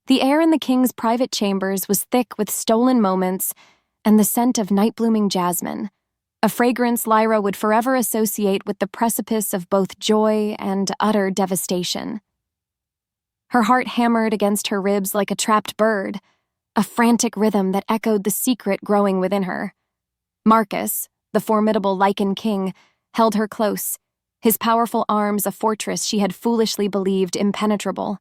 The air in the king's private chambers was thick with stolen moments and the scent of night-blooming jasmine, a fragrance Lyra would forever associate with the precipice of both joy and utter devastation. Her heart hammered against her ribs like a trapped bird, a frantic rhythm that echoed the secret growing within her. Marcus, the formidable Lycan King, held her close, his powerful arms a fortress she had foolishly believed impenetrable.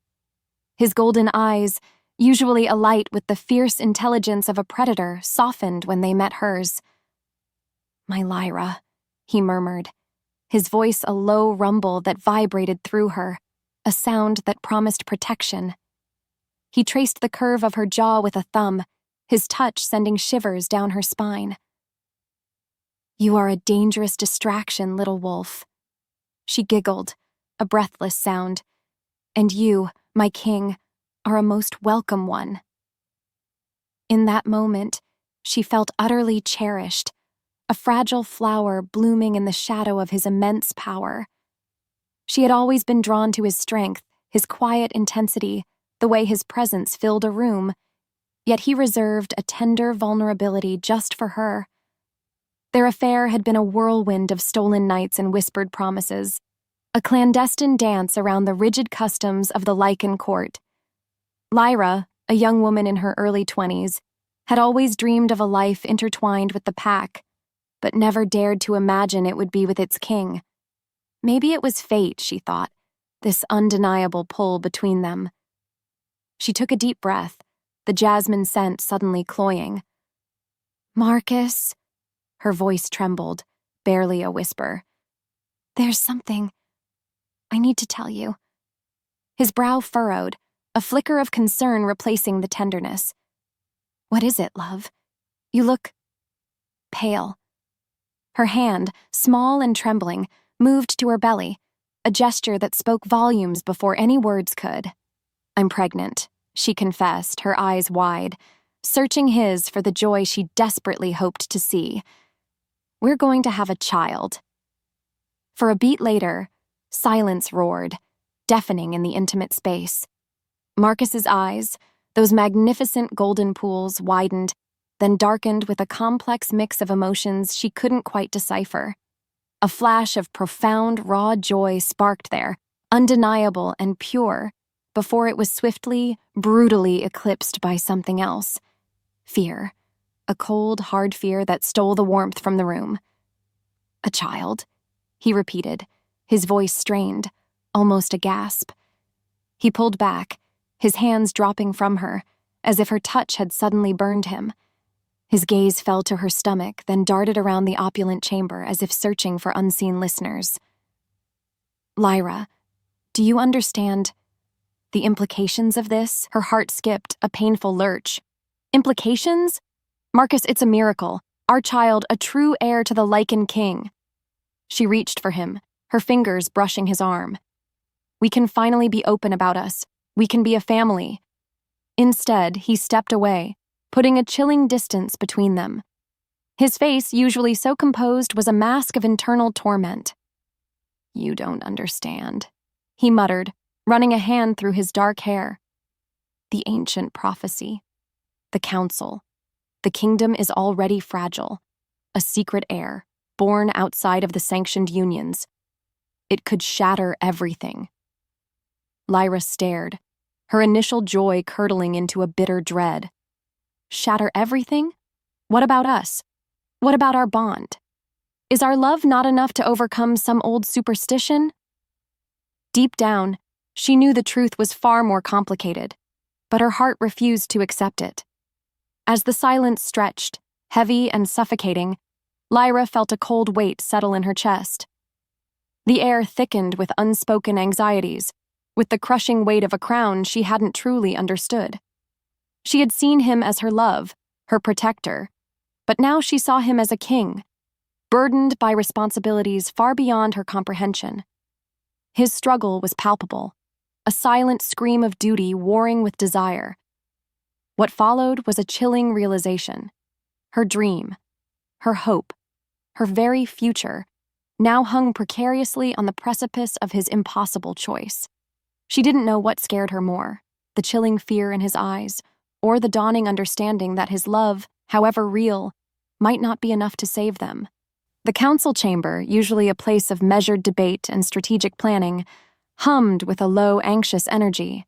His golden eyes, usually alight with the fierce intelligence of a predator, softened when they met hers. "My Lyra," he murmured, his voice a low rumble that vibrated through her, a sound that promised protection. He traced the curve of her jaw with a thumb, his touch sending shivers down her spine. "You are a dangerous distraction, little wolf." She giggled, a breathless sound. "And you, my king, are a most welcome one." In that moment, she felt utterly cherished, a fragile flower blooming in the shadow of his immense power. She had always been drawn to his strength, his quiet intensity, the way his presence filled a room, yet he reserved a tender vulnerability just for her. Their affair had been a whirlwind of stolen nights and whispered promises, a clandestine dance around the rigid customs of the Lycan court. Lyra, a young woman in her early 20s, had always dreamed of a life intertwined with the pack, but never dared to imagine it would be with its king. Maybe it was fate, she thought, this undeniable pull between them. She took a deep breath, the jasmine scent suddenly cloying. "Marcus," her voice trembled, barely a whisper. "There's something I need to tell you." His brow furrowed, a flicker of concern replacing the tenderness. "What is it, love? You look pale." Her hand, small and trembling, moved to her belly, a gesture that spoke volumes before any words could. "I'm pregnant," she confessed, her eyes wide, searching his for the joy she desperately hoped to see. "We're going to have a child." For a beat later, silence roared, deafening in the intimate space. Marcus's eyes, those magnificent golden pools, widened, then darkened with a complex mix of emotions she couldn't quite decipher. A flash of profound, raw joy sparked there, undeniable and pure, before it was swiftly, brutally eclipsed by something else. Fear. A cold, hard fear that stole the warmth from the room. "A child," he repeated, his voice strained, almost a gasp. He pulled back, his hands dropping from her, as if her touch had suddenly burned him. His gaze fell to her stomach, then darted around the opulent chamber as if searching for unseen listeners. "Lyra, do you understand the implications of this?" Her heart skipped, a painful lurch. "Implications? Marcus, it's a miracle. Our child, a true heir to the Lycan King." She reached for him, her fingers brushing his arm. "We can finally be open about us. We can be a family." Instead, he stepped away, putting a chilling distance between them. His face, usually so composed, was a mask of internal torment. "You don't understand," he muttered, running a hand through his dark hair. "The ancient prophecy. The council. The kingdom is already fragile. A secret heir, born outside of the sanctioned unions. It could shatter everything." Lyra stared, her initial joy curdling into a bitter dread. Shatter everything? What about us? What about our bond? Is our love not enough to overcome some old superstition? Deep down, she knew the truth was far more complicated, but her heart refused to accept it. As the silence stretched, heavy and suffocating, Lyra felt a cold weight settle in her chest. The air thickened with unspoken anxieties, with the crushing weight of a crown she hadn't truly understood. She had seen him as her love, her protector, but now she saw him as a king, burdened by responsibilities far beyond her comprehension. His struggle was palpable, a silent scream of duty warring with desire. What followed was a chilling realization. Her dream, her hope, her very future, now hung precariously on the precipice of his impossible choice. She didn't know what scared her more, the chilling fear in his eyes, or the dawning understanding that his love, however real, might not be enough to save them. The council chamber, usually a place of measured debate and strategic planning, hummed with a low, anxious energy.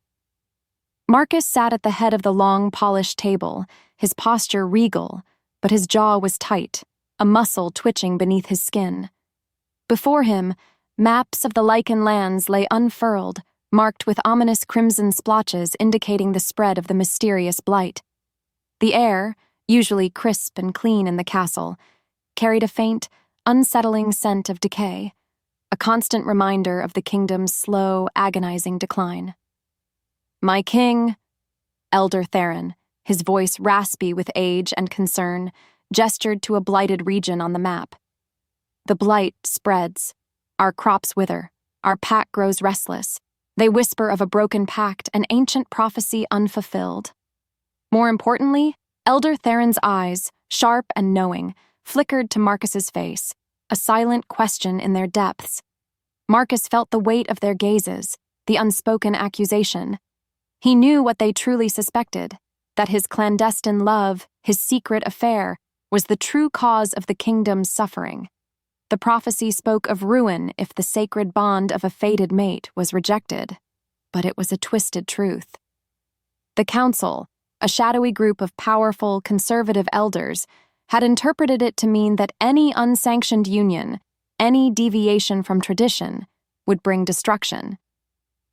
Marcus sat at the head of the long, polished table, his posture regal, but his jaw was tight, a muscle twitching beneath his skin. Before him, maps of the Lycan lands lay unfurled, marked with ominous crimson splotches indicating the spread of the mysterious blight. The air, usually crisp and clean in the castle, carried a faint, unsettling scent of decay, a constant reminder of the kingdom's slow, agonizing decline. "My king," Elder Theron, his voice raspy with age and concern, gestured to a blighted region on the map. "The blight spreads. Our crops wither. Our pack grows restless. They whisper of a broken pact, an ancient prophecy unfulfilled." More importantly, Elder Theron's eyes, sharp and knowing, flickered to Marcus's face, a silent question in their depths. Marcus felt the weight of their gazes, the unspoken accusation. He knew what they truly suspected, that his clandestine love, his secret affair, was the true cause of the kingdom's suffering. The prophecy spoke of ruin if the sacred bond of a fated mate was rejected, but it was a twisted truth. The council, a shadowy group of powerful, conservative elders, had interpreted it to mean that any unsanctioned union, any deviation from tradition, would bring destruction.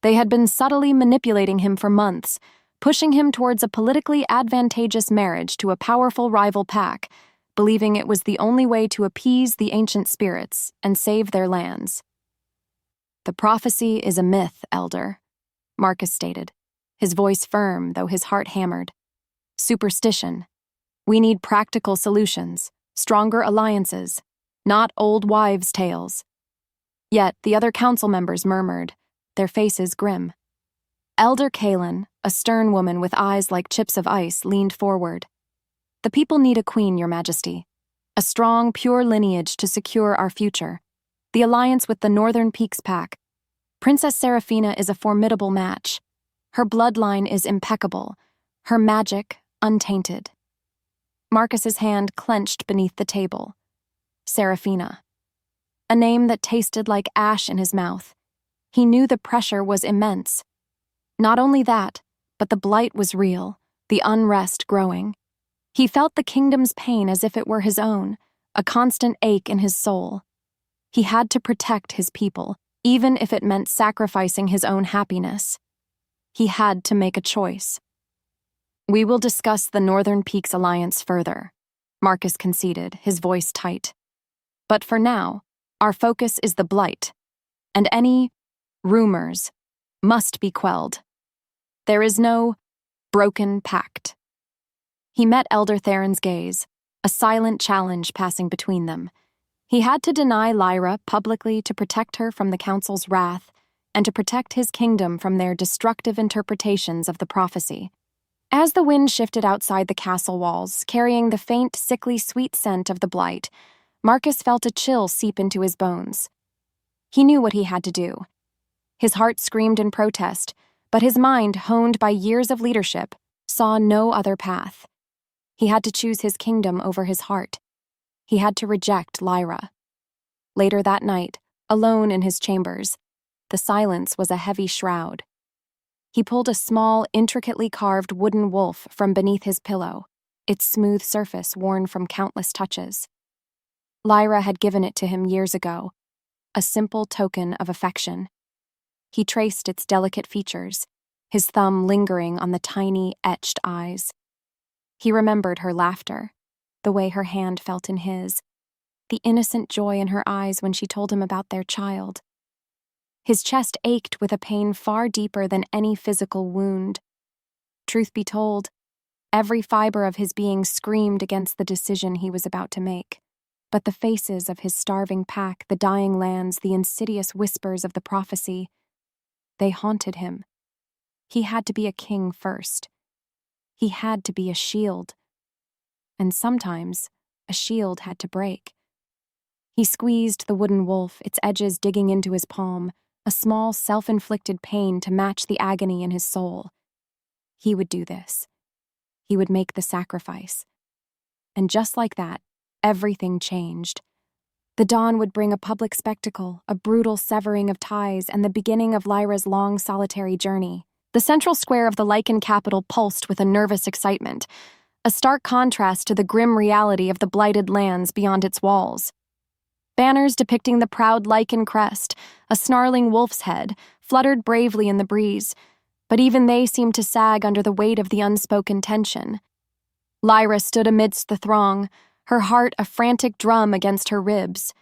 They had been subtly manipulating him for months, pushing him towards a politically advantageous marriage to a powerful rival pack, believing it was the only way to appease the ancient spirits and save their lands. "The prophecy is a myth, Elder," Marcus stated, his voice firm though his heart hammered. "Superstition. We need practical solutions, stronger alliances, not old wives' tales." Yet the other council members murmured, their faces grim. Elder Kaelin, a stern woman with eyes like chips of ice, leaned forward. "The people need a queen, Your Majesty. A strong, pure lineage to secure our future. The alliance with the Northern Peaks Pack. Princess Seraphina is a formidable match. Her bloodline is impeccable, her magic untainted." Marcus's hand clenched beneath the table. Seraphina. A name that tasted like ash in his mouth. He knew the pressure was immense. Not only that, but the blight was real, the unrest growing. He felt the kingdom's pain as if it were his own, a constant ache in his soul. He had to protect his people, even if it meant sacrificing his own happiness. He had to make a choice. "We will discuss the Northern Peaks Alliance further," Marcus conceded, his voice tight. "But for now, our focus is the blight, and any rumors must be quelled. There is no broken pact." He met Elder Theron's gaze, a silent challenge passing between them. He had to deny Lyra publicly to protect her from the council's wrath and to protect his kingdom from their destructive interpretations of the prophecy. As the wind shifted outside the castle walls, carrying the faint, sickly sweet scent of the blight, Marcus felt a chill seep into his bones. He knew what he had to do. His heart screamed in protest, but his mind, honed by years of leadership, saw no other path. He had to choose his kingdom over his heart. He had to reject Lyra. Later that night, alone in his chambers, the silence was a heavy shroud. He pulled a small, intricately carved wooden wolf from beneath his pillow, its smooth surface worn from countless touches. Lyra had given it to him years ago, a simple token of affection. He traced its delicate features, his thumb lingering on the tiny, etched eyes. He remembered her laughter, the way her hand felt in his, the innocent joy in her eyes when she told him about their child. His chest ached with a pain far deeper than any physical wound. Truth be told, every fiber of his being screamed against the decision he was about to make. But the faces of his starving pack, the dying lands, the insidious whispers of the prophecy, they haunted him. He had to be a king first. He had to be a shield. And sometimes, a shield had to break. He squeezed the wooden wolf, its edges digging into his palm, a small self-inflicted pain to match the agony in his soul. He would do this. He would make the sacrifice. And just like that, everything changed. The dawn would bring a public spectacle, a brutal severing of ties, and the beginning of Lyra's long, solitary journey. The central square of the Lycan capital pulsed with a nervous excitement, a stark contrast to the grim reality of the blighted lands beyond its walls. Banners depicting the proud Lycan crest, a snarling wolf's head, fluttered bravely in the breeze, but even they seemed to sag under the weight of the unspoken tension. Lyra stood amidst the throng, her heart a frantic drum against her ribs.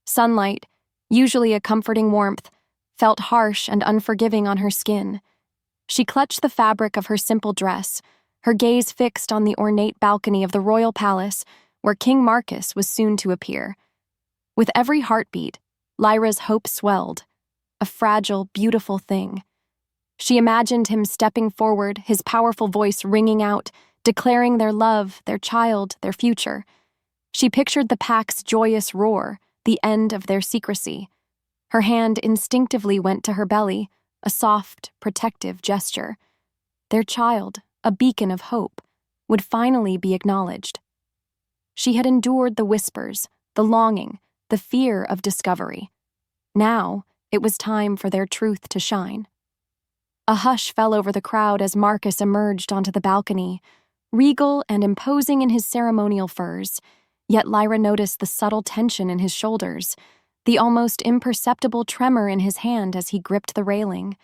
Sunlight, usually a comforting warmth, felt harsh and unforgiving on her skin. She clutched the fabric of her simple dress, her gaze fixed on the ornate balcony of the royal palace where King Marcus was soon to appear. With every heartbeat, Lyra's hope swelled, a fragile, beautiful thing. She imagined him stepping forward, his powerful voice ringing out, declaring their love, their child, their future. She pictured the pack's joyous roar, the end of their secrecy. Her hand instinctively went to her belly, a soft, protective gesture. Their child, a beacon of hope, would finally be acknowledged. She had endured the whispers, the longing, the fear of discovery. Now, it was time for their truth to shine. A hush fell over the crowd as Marcus emerged onto the balcony, regal and imposing in his ceremonial furs, yet Lyra noticed the subtle tension in his shoulders, the almost imperceptible tremor in his hand as he gripped the railing.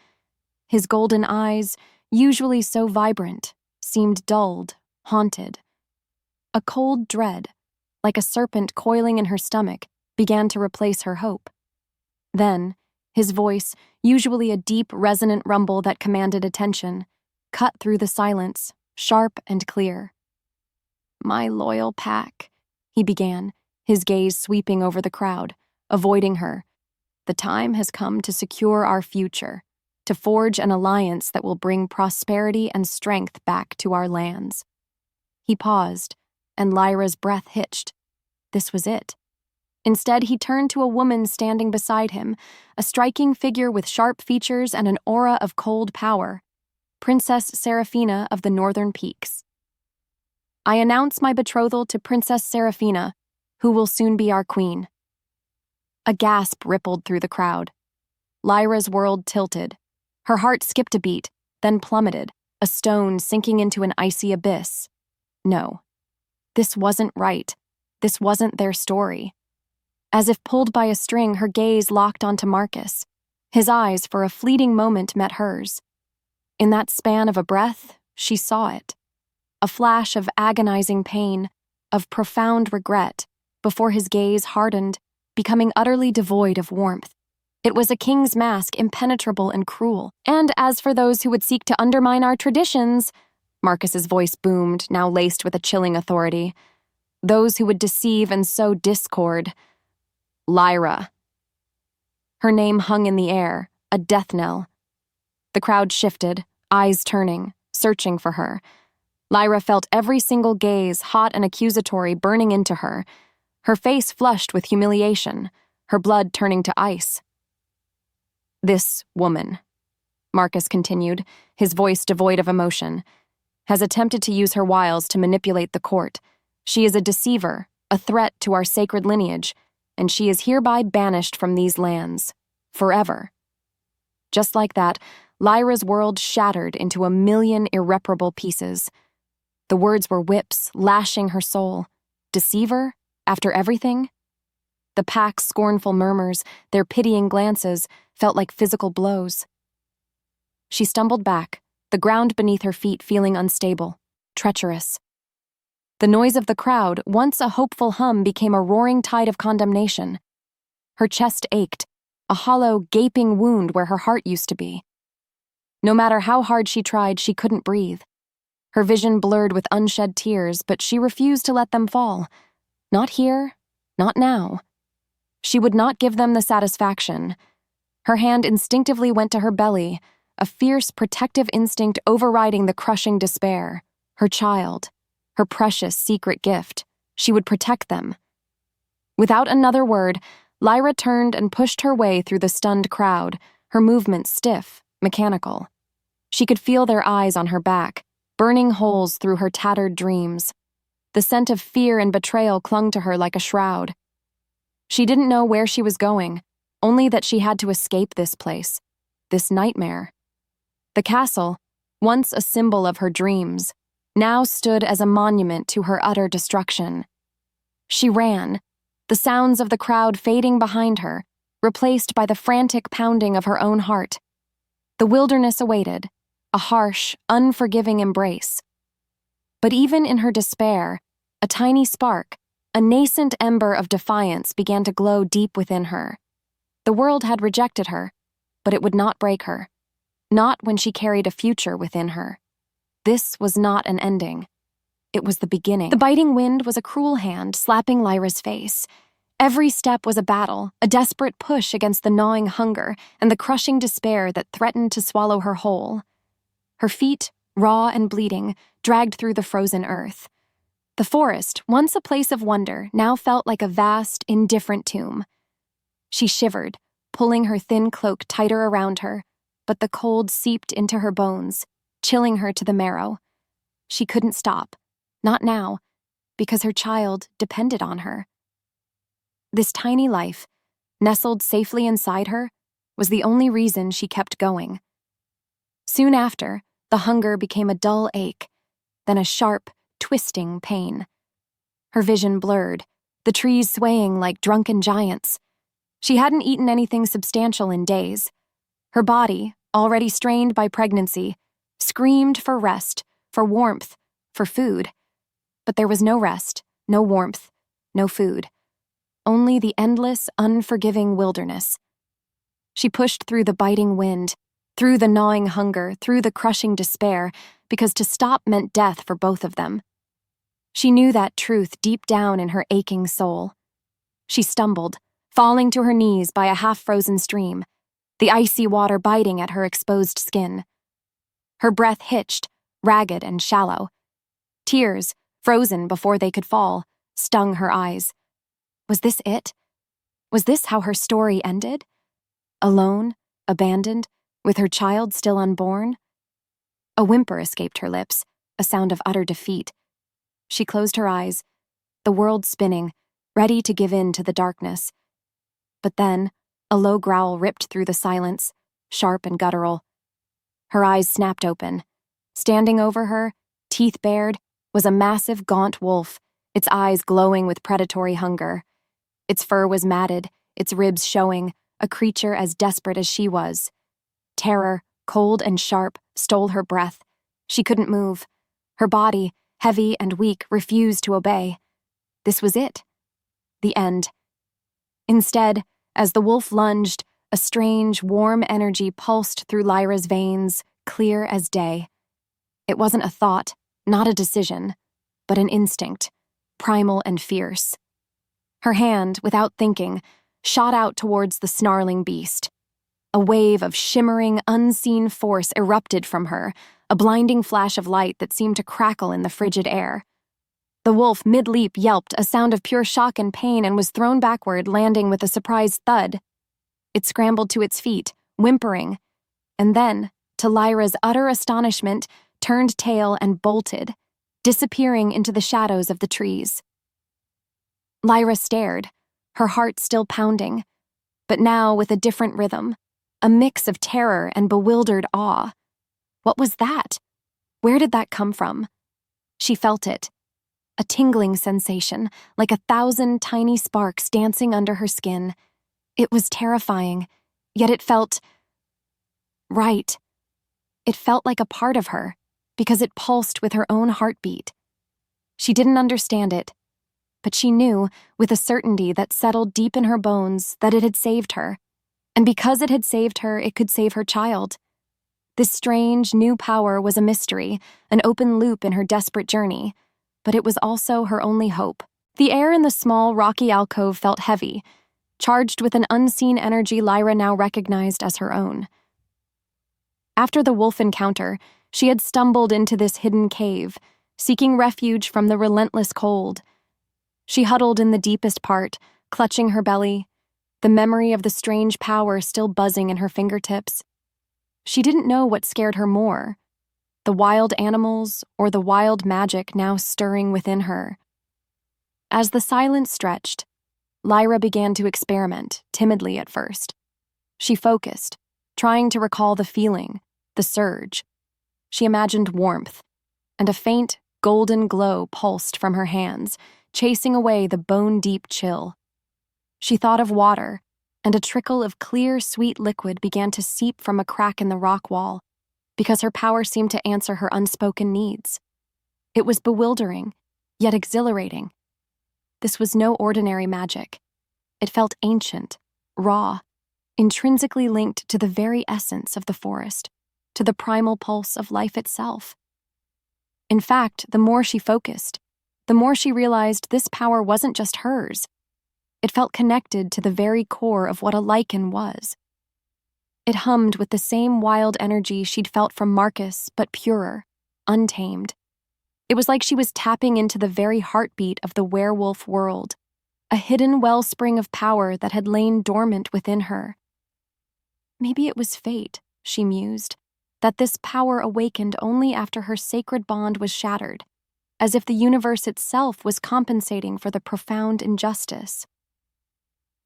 His golden eyes, usually so vibrant, seemed dulled, haunted. A cold dread, like a serpent coiling in her stomach, began to replace her hope. Then, his voice, usually a deep, resonant rumble that commanded attention, cut through the silence, sharp and clear. "My loyal pack," he began, his gaze sweeping over the crowd, avoiding her. "The time has come to secure our future, to forge an alliance that will bring prosperity and strength back to our lands." He paused, and Lyra's breath hitched. This was it. Instead, he turned to a woman standing beside him, a striking figure with sharp features and an aura of cold power, Princess Seraphina of the Northern Peaks. "I announce my betrothal to Princess Seraphina, who will soon be our queen." A gasp rippled through the crowd. Lyra's world tilted. Her heart skipped a beat, then plummeted, a stone sinking into an icy abyss. No, this wasn't right. This wasn't their story. As if pulled by a string, her gaze locked onto Marcus. His eyes, for a fleeting moment, met hers. In that span of a breath, she saw it. A flash of agonizing pain, of profound regret, before his gaze hardened, becoming utterly devoid of warmth. It was a king's mask, impenetrable and cruel. "And as for those who would seek to undermine our traditions," Marcus's voice boomed, now laced with a chilling authority, "those who would deceive and sow discord, Lyra." Her name hung in the air, a death knell. The crowd shifted, eyes turning, searching for her. Lyra felt every single gaze, hot and accusatory, burning into her. Her face flushed with humiliation, her blood turning to ice. "This woman," Marcus continued, his voice devoid of emotion, "has attempted to use her wiles to manipulate the court. She is a deceiver, a threat to our sacred lineage, and she is hereby banished from these lands, forever." Just like that, Lyra's world shattered into a million irreparable pieces. The words were whips, lashing her soul. Deceiver? After everything? The pack's scornful murmurs, their pitying glances, felt like physical blows. She stumbled back, the ground beneath her feet feeling unstable, treacherous. The noise of the crowd, once a hopeful hum, became a roaring tide of condemnation. Her chest ached, a hollow, gaping wound where her heart used to be. No matter how hard she tried, she couldn't breathe. Her vision blurred with unshed tears, but she refused to let them fall. Not here, not now. She would not give them the satisfaction. Her hand instinctively went to her belly, a fierce, protective instinct overriding the crushing despair. Her child, her precious secret gift. She would protect them. Without another word, Lyra turned and pushed her way through the stunned crowd, her movements stiff, mechanical. She could feel their eyes on her back, burning holes through her tattered dreams. The scent of fear and betrayal clung to her like a shroud. She didn't know where she was going, only that she had to escape this place, this nightmare. The castle, once a symbol of her dreams, now stood as a monument to her utter destruction. She ran, the sounds of the crowd fading behind her, replaced by the frantic pounding of her own heart. The wilderness awaited, a harsh, unforgiving embrace. But even in her despair, a tiny spark, a nascent ember of defiance began to glow deep within her. The world had rejected her, but it would not break her. Not when she carried a future within her. This was not an ending. It was the beginning. The biting wind was a cruel hand slapping Lyra's face. Every step was a battle, a desperate push against the gnawing hunger and the crushing despair that threatened to swallow her whole. Her feet, raw and bleeding, dragged through the frozen earth. The forest, once a place of wonder, now felt like a vast, indifferent tomb. She shivered, pulling her thin cloak tighter around her, but the cold seeped into her bones, chilling her to the marrow. She couldn't stop, not now, because her child depended on her. This tiny life, nestled safely inside her, was the only reason she kept going. Soon after, the hunger became a dull ache, then a sharp, twisting pain. Her vision blurred, the trees swaying like drunken giants. She hadn't eaten anything substantial in days. Her body, already strained by pregnancy, screamed for rest, for warmth, for food. But there was no rest, no warmth, no food. Only the endless, unforgiving wilderness. She pushed through the biting wind, through the gnawing hunger, through the crushing despair, because to stop meant death for both of them. She knew that truth deep down in her aching soul. She stumbled, falling to her knees by a half-frozen stream, the icy water biting at her exposed skin. Her breath hitched, ragged and shallow. Tears, frozen before they could fall, stung her eyes. Was this it? Was this how her story ended? Alone, abandoned, with her child still unborn? A whimper escaped her lips, a sound of utter defeat. She closed her eyes, the world spinning, ready to give in to the darkness. But then, a low growl ripped through the silence, sharp and guttural. Her eyes snapped open. Standing over her, teeth bared, was a massive, gaunt wolf, its eyes glowing with predatory hunger. Its fur was matted, its ribs showing, a creature as desperate as she was. Terror, cold and sharp, stole her breath. She couldn't move. Her body, heavy and weak, refused to obey. This was it. The end. Instead, as the wolf lunged, a strange, warm energy pulsed through Lyra's veins, clear as day. It wasn't a thought, not a decision, but an instinct, primal and fierce. Her hand, without thinking, shot out towards the snarling beast. A wave of shimmering, unseen force erupted from her, a blinding flash of light that seemed to crackle in the frigid air. The wolf, mid-leap, yelped, a sound of pure shock and pain, and was thrown backward, landing with a surprised thud. It scrambled to its feet, whimpering, and then, to Lyra's utter astonishment, turned tail and bolted, disappearing into the shadows of the trees. Lyra stared, her heart still pounding, but now with a different rhythm, a mix of terror and bewildered awe. What was that? Where did that come from? She felt it. A tingling sensation, like 1,000 tiny sparks dancing under her skin. It was terrifying, yet it felt right. It felt like a part of her, because it pulsed with her own heartbeat. She didn't understand it, but she knew, with a certainty that settled deep in her bones, that it had saved her. And because it had saved her, it could save her child. This strange, new power was a mystery, an open loop in her desperate journey, but it was also her only hope. The air in the small, rocky alcove felt heavy, charged with an unseen energy Lyra now recognized as her own. After the wolf encounter, she had stumbled into this hidden cave, seeking refuge from the relentless cold. She huddled in the deepest part, clutching her belly, the memory of the strange power still buzzing in her fingertips. She didn't know what scared her more, the wild animals or the wild magic now stirring within her. As the silence stretched, Lyra began to experiment, timidly at first. She focused, trying to recall the feeling, the surge. She imagined warmth, and a faint, golden glow pulsed from her hands, chasing away the bone-deep chill. She thought of water, and a trickle of clear, sweet liquid began to seep from a crack in the rock wall, because her power seemed to answer her unspoken needs. It was bewildering, yet exhilarating. This was no ordinary magic. It felt ancient, raw, intrinsically linked to the very essence of the forest, to the primal pulse of life itself. In fact, the more she focused, the more she realized this power wasn't just hers. It felt connected to the very core of what a Lycan was. It hummed with the same wild energy she'd felt from Marcus, but purer, untamed. It was like she was tapping into the very heartbeat of the werewolf world, a hidden wellspring of power that had lain dormant within her. Maybe it was fate, she mused, that this power awakened only after her sacred bond was shattered, as if the universe itself was compensating for the profound injustice.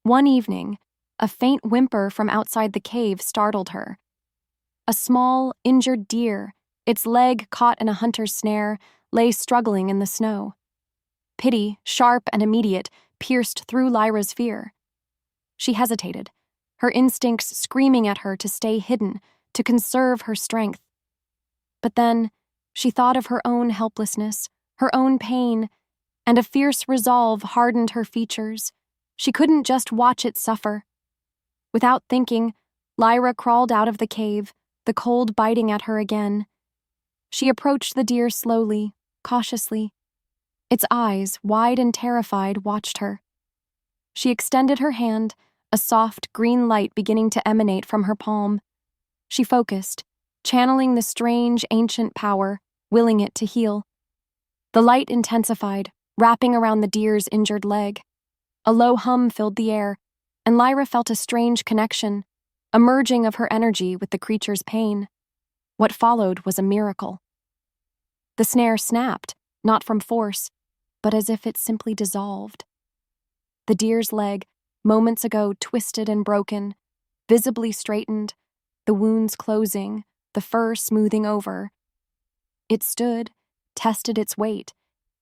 One evening, a faint whimper from outside the cave startled her. A small, injured deer, its leg caught in a hunter's snare, lay struggling in the snow. Pity, sharp and immediate, pierced through Lyra's fear. She hesitated, her instincts screaming at her to stay hidden, to conserve her strength. But then, she thought of her own helplessness, her own pain, and a fierce resolve hardened her features. She couldn't just watch it suffer. Without thinking, Lyra crawled out of the cave, the cold biting at her again. She approached the deer slowly, cautiously. Its eyes, wide and terrified, watched her. She extended her hand, a soft green light beginning to emanate from her palm. She focused, channeling the strange, ancient power, willing it to heal. The light intensified, wrapping around the deer's injured leg. A low hum filled the air, and Lyra felt a strange connection, a merging of her energy with the creature's pain. What followed was a miracle. The snare snapped, not from force, but as if it simply dissolved. The deer's leg, moments ago twisted and broken, visibly straightened, the wounds closing, the fur smoothing over. It stood, tested its weight,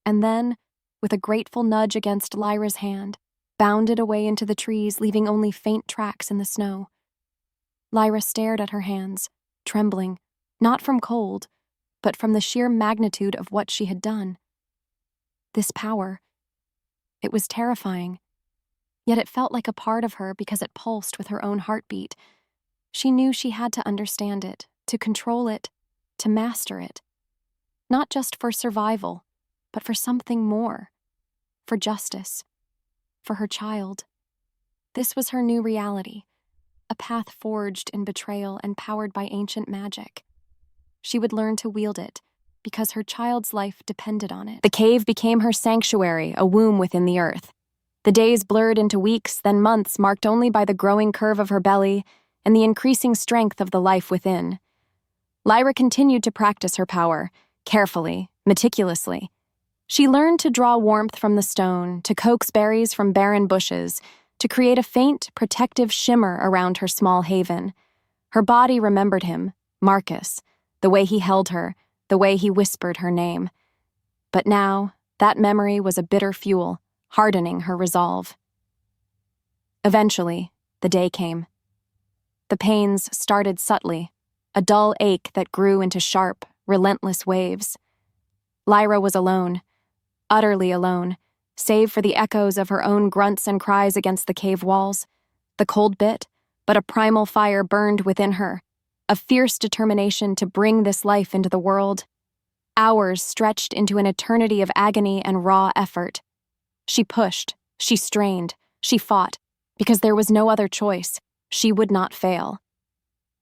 and then, with a grateful nudge against Lyra's hand, bounded away into the trees, leaving only faint tracks in the snow. Lyra stared at her hands, trembling, not from cold, but from the sheer magnitude of what she had done. This power, it was terrifying, yet it felt like a part of her because it pulsed with her own heartbeat. She knew she had to understand it, to control it, to master it. Not just for survival, but for something more, for justice, for her child. This was her new reality, a path forged in betrayal and powered by ancient magic. She would learn to wield it, because her child's life depended on it. The cave became her sanctuary, a womb within the earth. The days blurred into weeks, then months, marked only by the growing curve of her belly and the increasing strength of the life within. Lyra continued to practice her power, carefully, meticulously. She learned to draw warmth from the stone, to coax berries from barren bushes, to create a faint, protective shimmer around her small haven. Her body remembered him, Marcus, the way he held her, the way he whispered her name. But now, that memory was a bitter fuel, hardening her resolve. Eventually, the day came. The pains started subtly, a dull ache that grew into sharp, relentless waves. Lyra was alone, utterly alone, save for the echoes of her own grunts and cries against the cave walls. The cold bit, but a primal fire burned within her, a fierce determination to bring this life into the world. Hours stretched into an eternity of agony and raw effort. She pushed, she strained, she fought, because there was no other choice. She would not fail.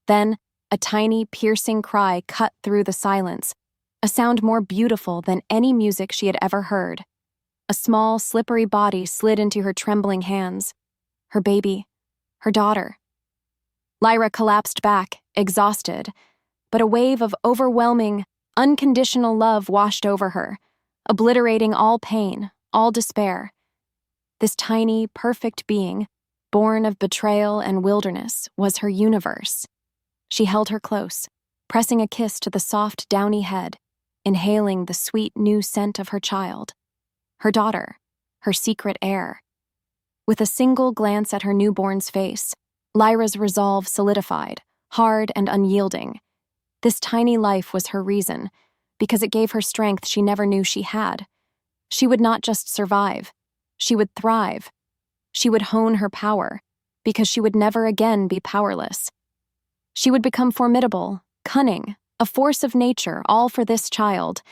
Then, a tiny, piercing cry cut through the silence, a sound more beautiful than any music she had ever heard. A small, slippery body slid into her trembling hands. Her baby, her daughter. Lyra collapsed back, exhausted, but a wave of overwhelming, unconditional love washed over her, obliterating all pain, all despair. This tiny, perfect being, born of betrayal and wilderness, was her universe. She held her close, pressing a kiss to the soft, downy head, inhaling the sweet new scent of her child, her daughter, her secret heir. With a single glance at her newborn's face, Lyra's resolve solidified, hard and unyielding. This tiny life was her reason, because it gave her strength she never knew she had. She would not just survive, she would thrive. She would hone her power, because she would never again be powerless. She would become formidable, cunning, a force of nature, all for this child.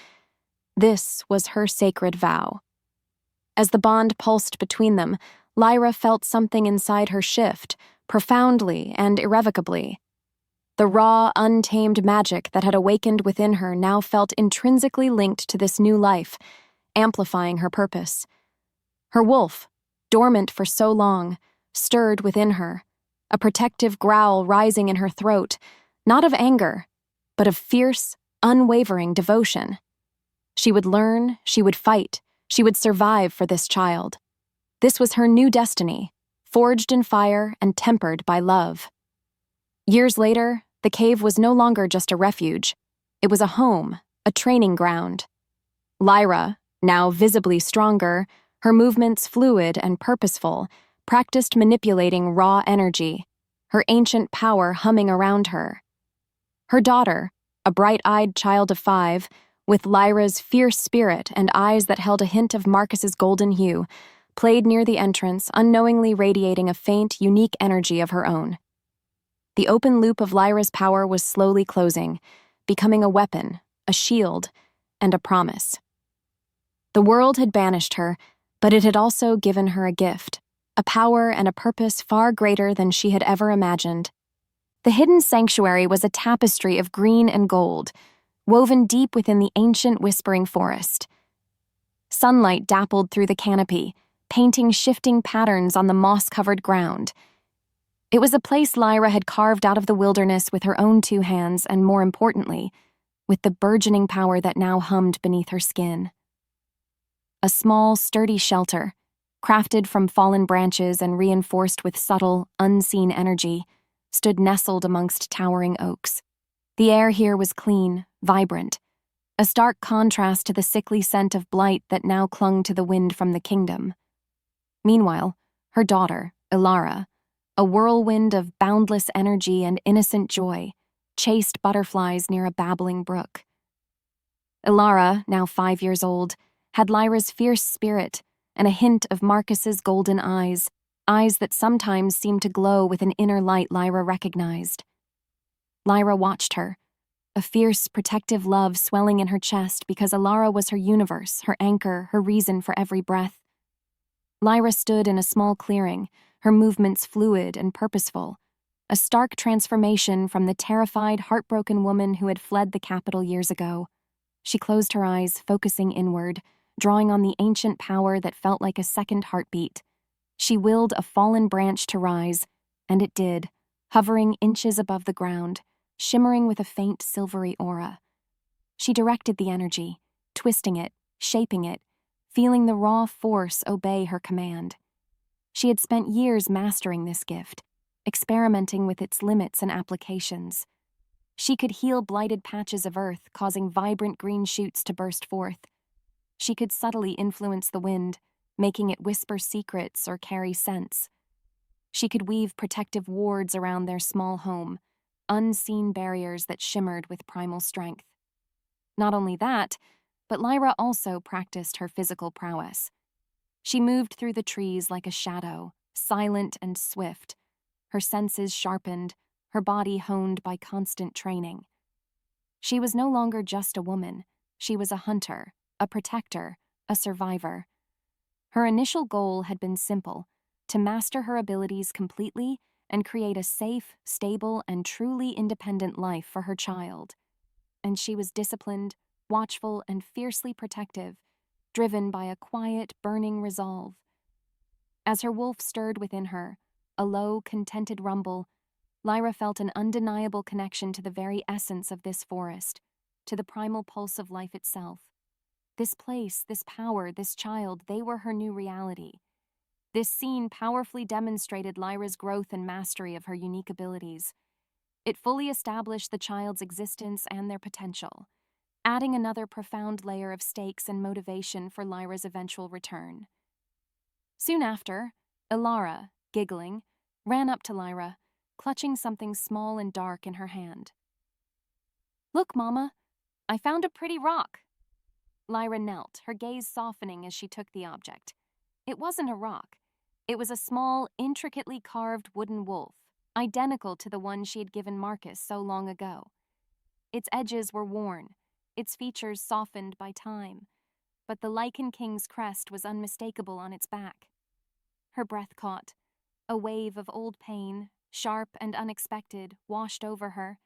This was her sacred vow. As the bond pulsed between them, Lyra felt something inside her shift, profoundly and irrevocably. The raw, untamed magic that had awakened within her now felt intrinsically linked to this new life, amplifying her purpose. Her wolf, dormant for so long, stirred within her, a protective growl rising in her throat, not of anger, but of fierce, unwavering devotion. She would learn, she would fight, she would survive for this child. This was her new destiny, forged in fire and tempered by love. Years later, the cave was no longer just a refuge. It was a home, a training ground. Lyra, now visibly stronger, her movements fluid and purposeful, practiced manipulating raw energy, her ancient power humming around her. Her daughter, a bright-eyed child of 5, with Lyra's fierce spirit and eyes that held a hint of Marcus's golden hue, played near the entrance, unknowingly radiating a faint, unique energy of her own. The open loop of Lyra's power was slowly closing, becoming a weapon, a shield, and a promise. The world had banished her, but it had also given her a gift, a power and a purpose far greater than she had ever imagined. The hidden sanctuary was a tapestry of green and gold, woven deep within the ancient whispering forest. Sunlight dappled through the canopy, painting shifting patterns on the moss-covered ground. It was a place Lyra had carved out of the wilderness with her own 2 hands and, more importantly, with the burgeoning power that now hummed beneath her skin. A small, sturdy shelter, crafted from fallen branches and reinforced with subtle, unseen energy, stood nestled amongst towering oaks. The air here was clean, vibrant, a stark contrast to the sickly scent of blight that now clung to the wind from the kingdom. Meanwhile, her daughter, Lyra, a whirlwind of boundless energy and innocent joy, chased butterflies near a babbling brook. Lyra, now 5 years old, had Lyra's fierce spirit and a hint of Marcus's golden eyes, eyes that sometimes seemed to glow with an inner light Lyra recognized. Lyra watched her, a fierce, protective love swelling in her chest because Lyra was her universe, her anchor, her reason for every breath. Lyra stood in a small clearing, her movements fluid and purposeful, a stark transformation from the terrified, heartbroken woman who had fled the capital years ago. She closed her eyes, focusing inward, drawing on the ancient power that felt like a second heartbeat. She willed a fallen branch to rise, and it did, hovering inches above the ground, shimmering with a faint silvery aura. She directed the energy, twisting it, shaping it, feeling the raw force obey her command. She had spent years mastering this gift, experimenting with its limits and applications. She could heal blighted patches of earth, causing vibrant green shoots to burst forth. She could subtly influence the wind, making it whisper secrets or carry scents. She could weave protective wards around their small home, unseen barriers that shimmered with primal strength. Not only that, but Lyra also practiced her physical prowess. She moved through the trees like a shadow, silent and swift, her senses sharpened, her body honed by constant training. She was no longer just a woman. She was a hunter, a protector, a survivor. Her initial goal had been simple: to master her abilities completely and create a safe, stable, and truly independent life for her child. And she was disciplined, watchful, and fiercely protective, driven by a quiet, burning resolve. As her wolf stirred within her, a low, contented rumble, Lyra felt an undeniable connection to the very essence of this forest, to the primal pulse of life itself. This place, this power, this child, they were her new reality. This scene powerfully demonstrated Lyra's growth and mastery of her unique abilities. It fully established the child's existence and their potential, adding another profound layer of stakes and motivation for Lyra's eventual return. Soon after, Ilara, giggling, ran up to Lyra, clutching something small and dark in her hand. "Look, Mama, I found a pretty rock." Lyra knelt, her gaze softening as she took the object. It wasn't a rock. It was a small, intricately carved wooden wolf, identical to the one she had given Marcus so long ago. Its edges were worn, its features softened by time, but the Lycan King's crest was unmistakable on its back. Her breath caught. A wave of old pain, sharp and unexpected, washed over her,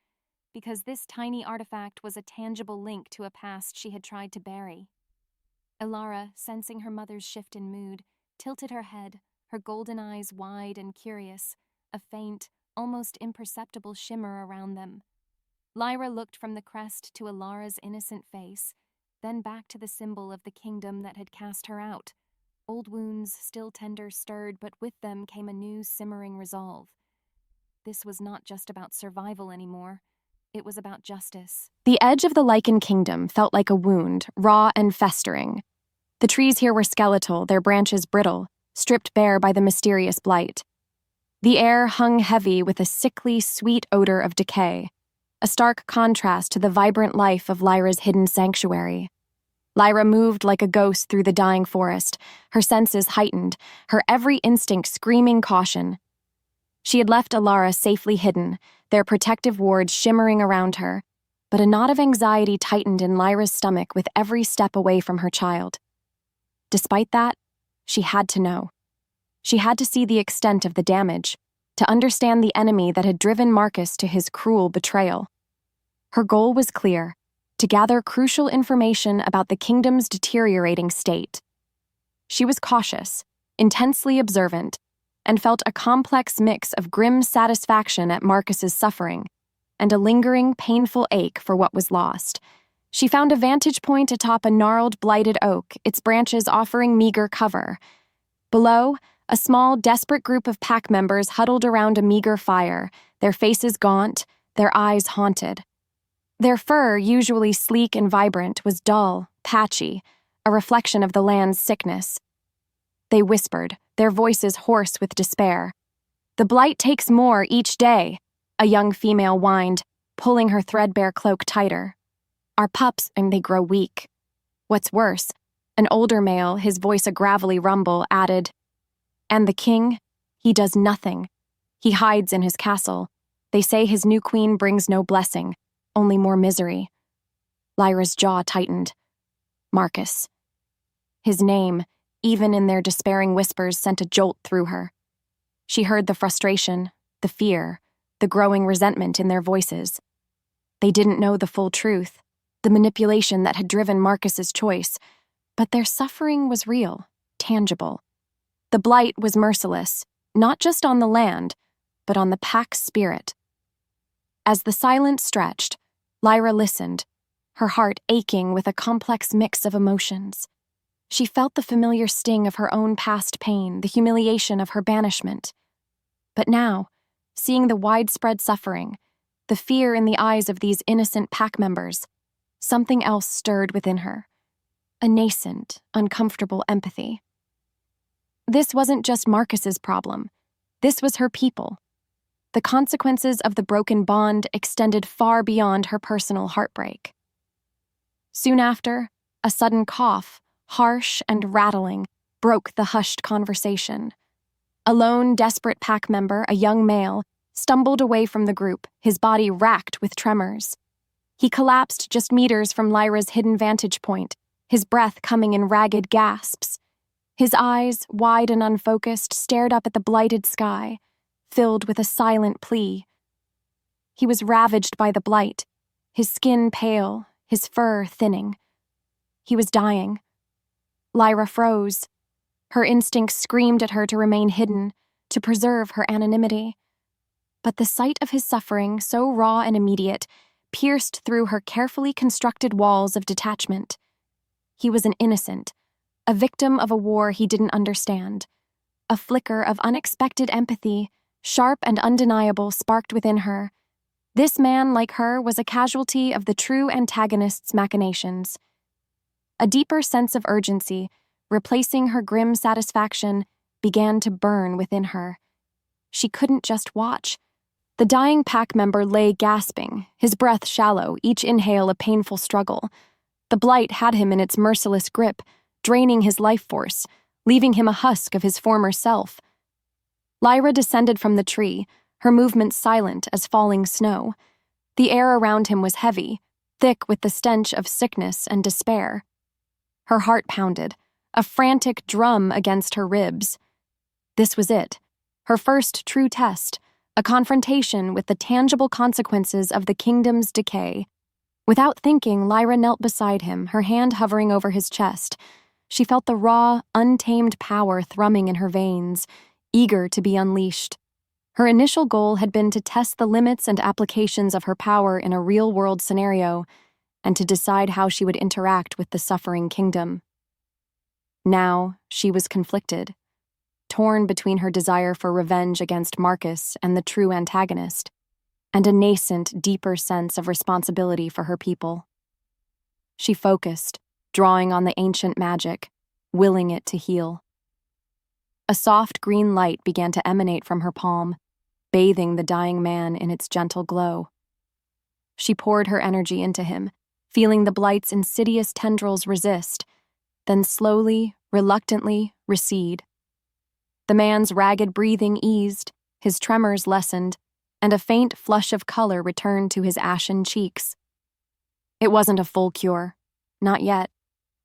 because this tiny artifact was a tangible link to a past she had tried to bury. Ilara, sensing her mother's shift in mood, tilted her head, her golden eyes wide and curious, a faint, almost imperceptible shimmer around them. Lyra looked from the crest to Ilara's innocent face, then back to the symbol of the kingdom that had cast her out. Old wounds, still tender, stirred, but with them came a new, simmering resolve. This was not just about survival anymore. It was about justice. The edge of the Lycan kingdom felt like a wound, raw and festering. The trees here were skeletal, their branches brittle, stripped bare by the mysterious blight. The air hung heavy with a sickly, sweet odor of decay, a stark contrast to the vibrant life of Lyra's hidden sanctuary. Lyra moved like a ghost through the dying forest, her senses heightened, her every instinct screaming caution. She had left Ilara safely hidden, their protective wards shimmering around her, but a knot of anxiety tightened in Lyra's stomach with every step away from her child. Despite that, she had to know. She had to see the extent of the damage, to understand the enemy that had driven Marcus to his cruel betrayal. Her goal was clear: to gather crucial information about the kingdom's deteriorating state. She was cautious, intensely observant, and felt a complex mix of grim satisfaction at Marcus's suffering and a lingering, painful ache for what was lost. She found a vantage point atop a gnarled, blighted oak, its branches offering meager cover. Below, a small, desperate group of pack members huddled around a meager fire, their faces gaunt, their eyes haunted. Their fur, usually sleek and vibrant, was dull, patchy, a reflection of the land's sickness. They whispered, their voices hoarse with despair. "The blight takes more each day," a young female whined, pulling her threadbare cloak tighter. "Our pups, and they grow weak." What's worse, an older male, his voice a gravelly rumble, added, "And the king? He does nothing. He hides in his castle. They say his new queen brings no blessing, only more misery." Lyra's jaw tightened. Marcus. His name, even in their despairing whispers, sent a jolt through her. She heard the frustration, the fear, the growing resentment in their voices. They didn't know the full truth, the manipulation that had driven Marcus's choice, but their suffering was real, tangible. The blight was merciless, not just on the land, but on the pack's spirit. As the silence stretched, Lyra listened, her heart aching with a complex mix of emotions. She felt the familiar sting of her own past pain, the humiliation of her banishment. But now, seeing the widespread suffering, the fear in the eyes of these innocent pack members, something else stirred within her. A nascent, uncomfortable empathy. This wasn't just Marcus's problem. This was her people. The consequences of the broken bond extended far beyond her personal heartbreak. Soon after, a sudden cough, harsh and rattling, broke the hushed conversation. A lone, desperate pack member, a young male, stumbled away from the group, his body racked with tremors. He collapsed just meters from Lyra's hidden vantage point, his breath coming in ragged gasps. His eyes, wide and unfocused, stared up at the blighted sky, filled with a silent plea. He was ravaged by the blight, his skin pale, his fur thinning. He was dying. Lyra froze. Her instincts screamed at her to remain hidden, to preserve her anonymity. But the sight of his suffering, so raw and immediate, pierced through her carefully constructed walls of detachment. He was an innocent, a victim of a war he didn't understand. A flicker of unexpected empathy, sharp and undeniable, sparked within her. This man, like her, was a casualty of the true antagonist's machinations. A deeper sense of urgency, replacing her grim satisfaction, began to burn within her. She couldn't just watch. The dying pack member lay gasping, his breath shallow, each inhale a painful struggle. The blight had him in its merciless grip, draining his life force, leaving him a husk of his former self. Lyra descended from the tree, her movements silent as falling snow. The air around him was heavy, thick with the stench of sickness and despair. Her heart pounded, a frantic drum against her ribs. This was it, her first true test, a confrontation with the tangible consequences of the kingdom's decay. Without thinking, Lyra knelt beside him, her hand hovering over his chest. She felt the raw, untamed power thrumming in her veins, eager to be unleashed. Her initial goal had been to test the limits and applications of her power in a real-world scenario, and to decide how she would interact with the suffering kingdom. Now, she was conflicted, torn between her desire for revenge against Marcus and the true antagonist, and a nascent, deeper sense of responsibility for her people. She focused, drawing on the ancient magic, willing it to heal. A soft green light began to emanate from her palm, bathing the dying man in its gentle glow. She poured her energy into him, feeling the blight's insidious tendrils resist, then slowly, reluctantly recede. The man's ragged breathing eased, his tremors lessened, and a faint flush of color returned to his ashen cheeks. It wasn't a full cure, not yet,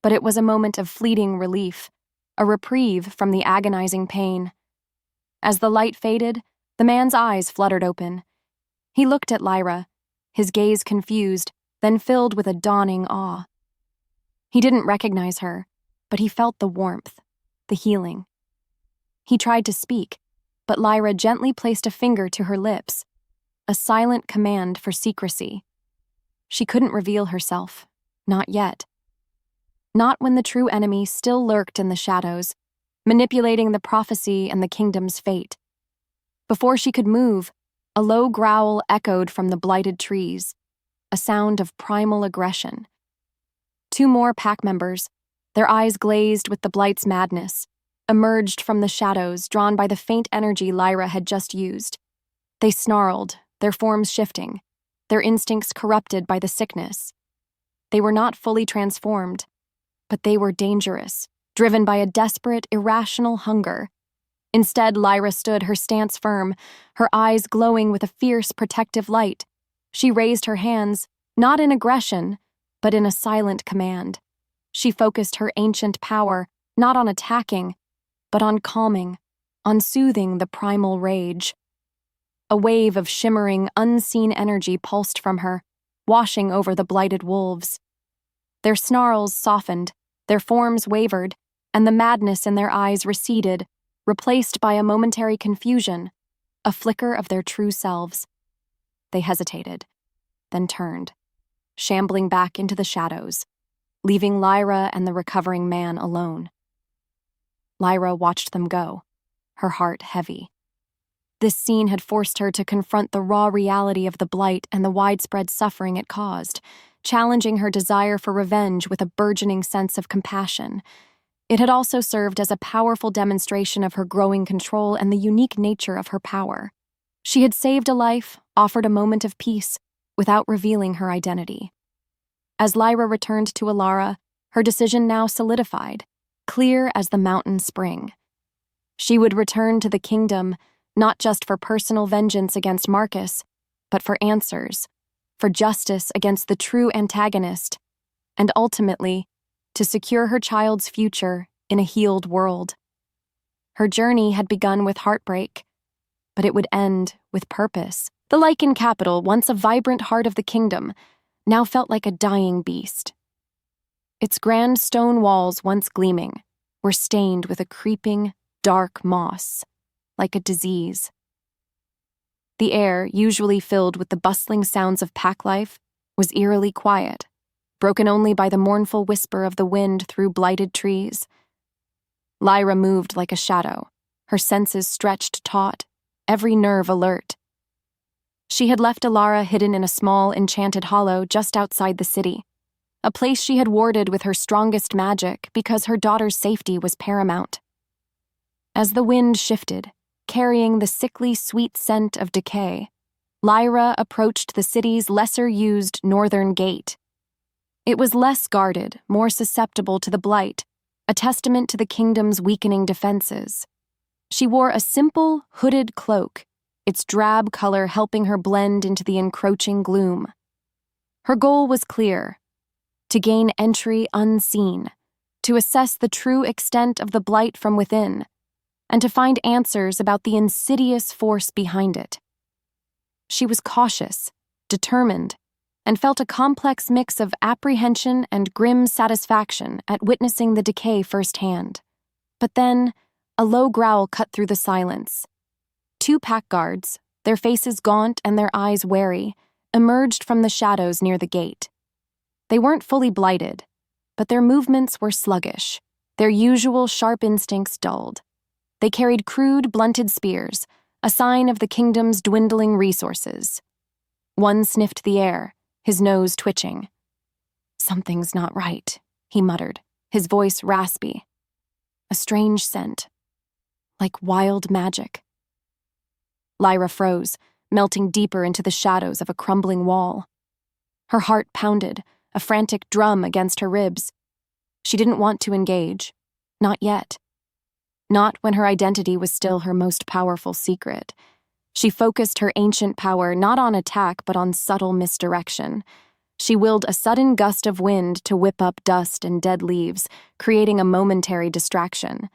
but it was a moment of fleeting relief, a reprieve from the agonizing pain. As the light faded, the man's eyes fluttered open. He looked at Lyra, his gaze confused, then filled with a dawning awe. He didn't recognize her, but he felt the warmth, the healing. He tried to speak, but Lyra gently placed a finger to her lips, a silent command for secrecy. She couldn't reveal herself, not yet. Not when the true enemy still lurked in the shadows, manipulating the prophecy and the kingdom's fate. Before she could move, a low growl echoed from the blighted trees, a sound of primal aggression. Two more pack members, their eyes glazed with the blight's madness, emerged from the shadows, drawn by the faint energy Lyra had just used. They snarled, their forms shifting, their instincts corrupted by the sickness. They were not fully transformed, but they were dangerous, driven by a desperate, irrational hunger. Instead, Lyra stood, her stance firm, her eyes glowing with a fierce, protective light. She raised her hands, not in aggression, but in a silent command. She focused her ancient power, not on attacking, but on calming, on soothing the primal rage. A wave of shimmering, unseen energy pulsed from her, washing over the blighted wolves. Their snarls softened, their forms wavered, and the madness in their eyes receded, replaced by a momentary confusion, a flicker of their true selves. They hesitated, then turned, shambling back into the shadows, leaving Lyra and the recovering man alone. Lyra watched them go, her heart heavy. This scene had forced her to confront the raw reality of the blight and the widespread suffering it caused, challenging her desire for revenge with a burgeoning sense of compassion. It had also served as a powerful demonstration of her growing control and the unique nature of her power. She had saved a life, offered a moment of peace, without revealing her identity. As Lyra returned to Alara, her decision now solidified, clear as the mountain spring. She would return to the kingdom, not just for personal vengeance against Marcus, but for answers, for justice against the true antagonist, and ultimately, to secure her child's future in a healed world. Her journey had begun with heartbreak, but it would end with purpose. The Lycan capital, once a vibrant heart of the kingdom, now felt like a dying beast. Its grand stone walls, once gleaming, were stained with a creeping, dark moss, like a disease. The air, usually filled with the bustling sounds of pack life, was eerily quiet, broken only by the mournful whisper of the wind through blighted trees. Lyra moved like a shadow, her senses stretched taut, every nerve alert. She had left Alara hidden in a small, enchanted hollow just outside the city, a place she had warded with her strongest magic because her daughter's safety was paramount. As the wind shifted, carrying the sickly sweet scent of decay, Lyra approached the city's lesser-used northern gate. It was less guarded, more susceptible to the blight, a testament to the kingdom's weakening defenses. She wore a simple, hooded cloak, its drab color helping her blend into the encroaching gloom. Her goal was clear: to gain entry unseen, to assess the true extent of the blight from within, and to find answers about the insidious force behind it. She was cautious, determined, and felt a complex mix of apprehension and grim satisfaction at witnessing the decay firsthand. But then, a low growl cut through the silence. Two pack guards, their faces gaunt and their eyes wary, emerged from the shadows near the gate. They weren't fully blighted, but their movements were sluggish, their usual sharp instincts dulled. They carried crude, blunted spears, a sign of the kingdom's dwindling resources. One sniffed the air, his nose twitching. "Something's not right," he muttered, his voice raspy. A strange scent, like wild magic. Lyra froze, melting deeper into the shadows of a crumbling wall. Her heart pounded, a frantic drum against her ribs. She didn't want to engage. Not yet. Not when her identity was still her most powerful secret. She focused her ancient power not on attack but on subtle misdirection. She willed a sudden gust of wind to whip up dust and dead leaves, creating a momentary distraction.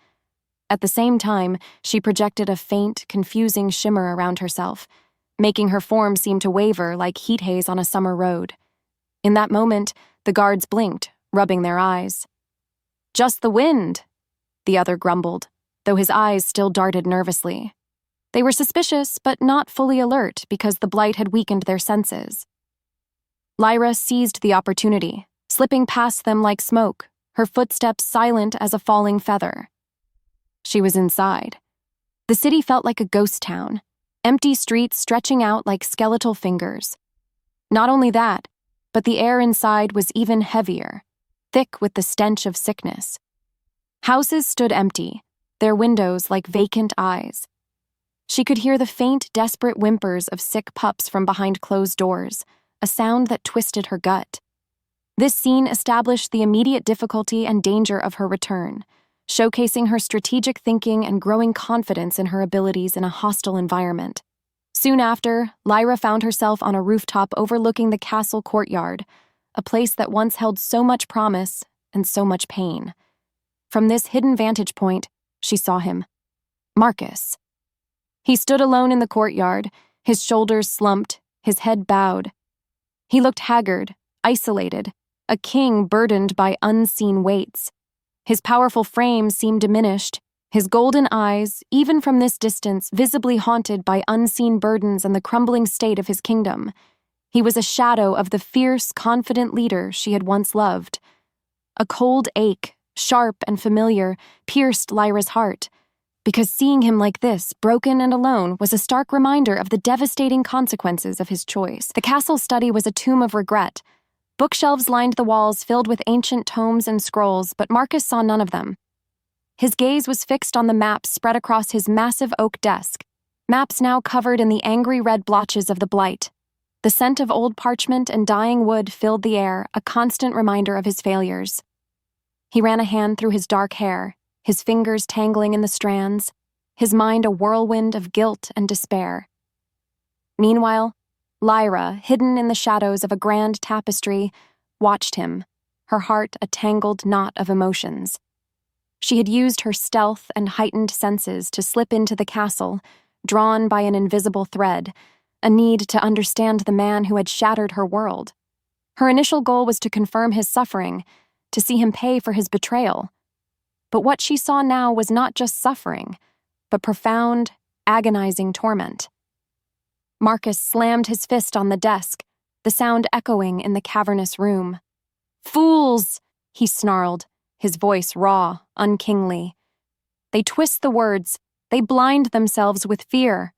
At the same time, she projected a faint, confusing shimmer around herself, making her form seem to waver like heat haze on a summer road. In that moment, the guards blinked, rubbing their eyes. "Just the wind," the other grumbled, though his eyes still darted nervously. They were suspicious, but not fully alert because the blight had weakened their senses. Lyra seized the opportunity, slipping past them like smoke, her footsteps silent as a falling feather. She was inside. The city felt like a ghost town, empty streets stretching out like skeletal fingers. Not only that, but the air inside was even heavier, thick with the stench of sickness. Houses stood empty, their windows like vacant eyes. She could hear the faint, desperate whimpers of sick pups from behind closed doors, a sound that twisted her gut. This scene established the immediate difficulty and danger of her return, showcasing her strategic thinking and growing confidence in her abilities in a hostile environment. Soon after, Lyra found herself on a rooftop overlooking the castle courtyard, a place that once held so much promise and so much pain. From this hidden vantage point, she saw him. Marcus. He stood alone in the courtyard, his shoulders slumped, his head bowed. He looked haggard, isolated, a king burdened by unseen weights. His powerful frame seemed diminished, his golden eyes, even from this distance, visibly haunted by unseen burdens and the crumbling state of his kingdom. He was a shadow of the fierce, confident leader she had once loved. A cold ache, sharp and familiar, pierced Lyra's heart, because seeing him like this, broken and alone, was a stark reminder of the devastating consequences of his choice. The castle study was a tomb of regret. Bookshelves lined the walls filled with ancient tomes and scrolls, but Marcus saw none of them. His gaze was fixed on the maps spread across his massive oak desk, maps now covered in the angry red blotches of the blight. The scent of old parchment and dying wood filled the air, a constant reminder of his failures. He ran a hand through his dark hair, his fingers tangling in the strands, his mind a whirlwind of guilt and despair. Meanwhile, Lyra, hidden in the shadows of a grand tapestry, watched him, her heart a tangled knot of emotions. She had used her stealth and heightened senses to slip into the castle, drawn by an invisible thread, a need to understand the man who had shattered her world. Her initial goal was to confirm his suffering, to see him pay for his betrayal. But what she saw now was not just suffering, but profound, agonizing torment. Marcus slammed his fist on the desk, the sound echoing in the cavernous room. "Fools!" he snarled, his voice raw, unkingly. "They twist the words, they blind themselves with fear."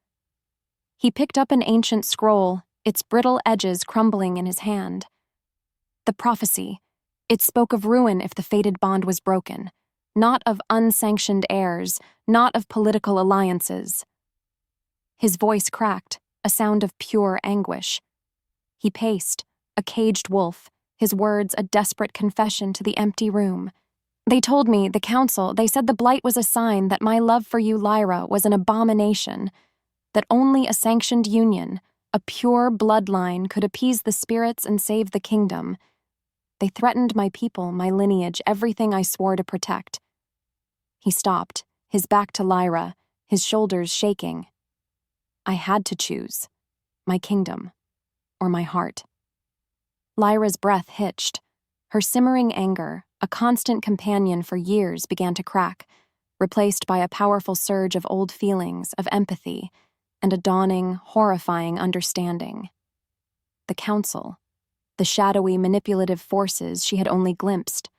He picked up an ancient scroll, its brittle edges crumbling in his hand. The prophecy. It spoke of ruin if the fated bond was broken, not of unsanctioned heirs, not of political alliances. His voice cracked, a sound of pure anguish. He paced, a caged wolf, his words a desperate confession to the empty room. "They told me, the council, they said the blight was a sign that my love for you, Lyra, was an abomination, that only a sanctioned union, a pure bloodline, could appease the spirits and save the kingdom. They threatened my people, my lineage, everything I swore to protect." He stopped, his back to Lyra, his shoulders shaking. "I had to choose. My kingdom. Or my heart." Lyra's breath hitched. Her simmering anger, a constant companion for years, began to crack, replaced by a powerful surge of old feelings, of empathy, and a dawning, horrifying understanding. The council, the shadowy, manipulative forces she had only glimpsed.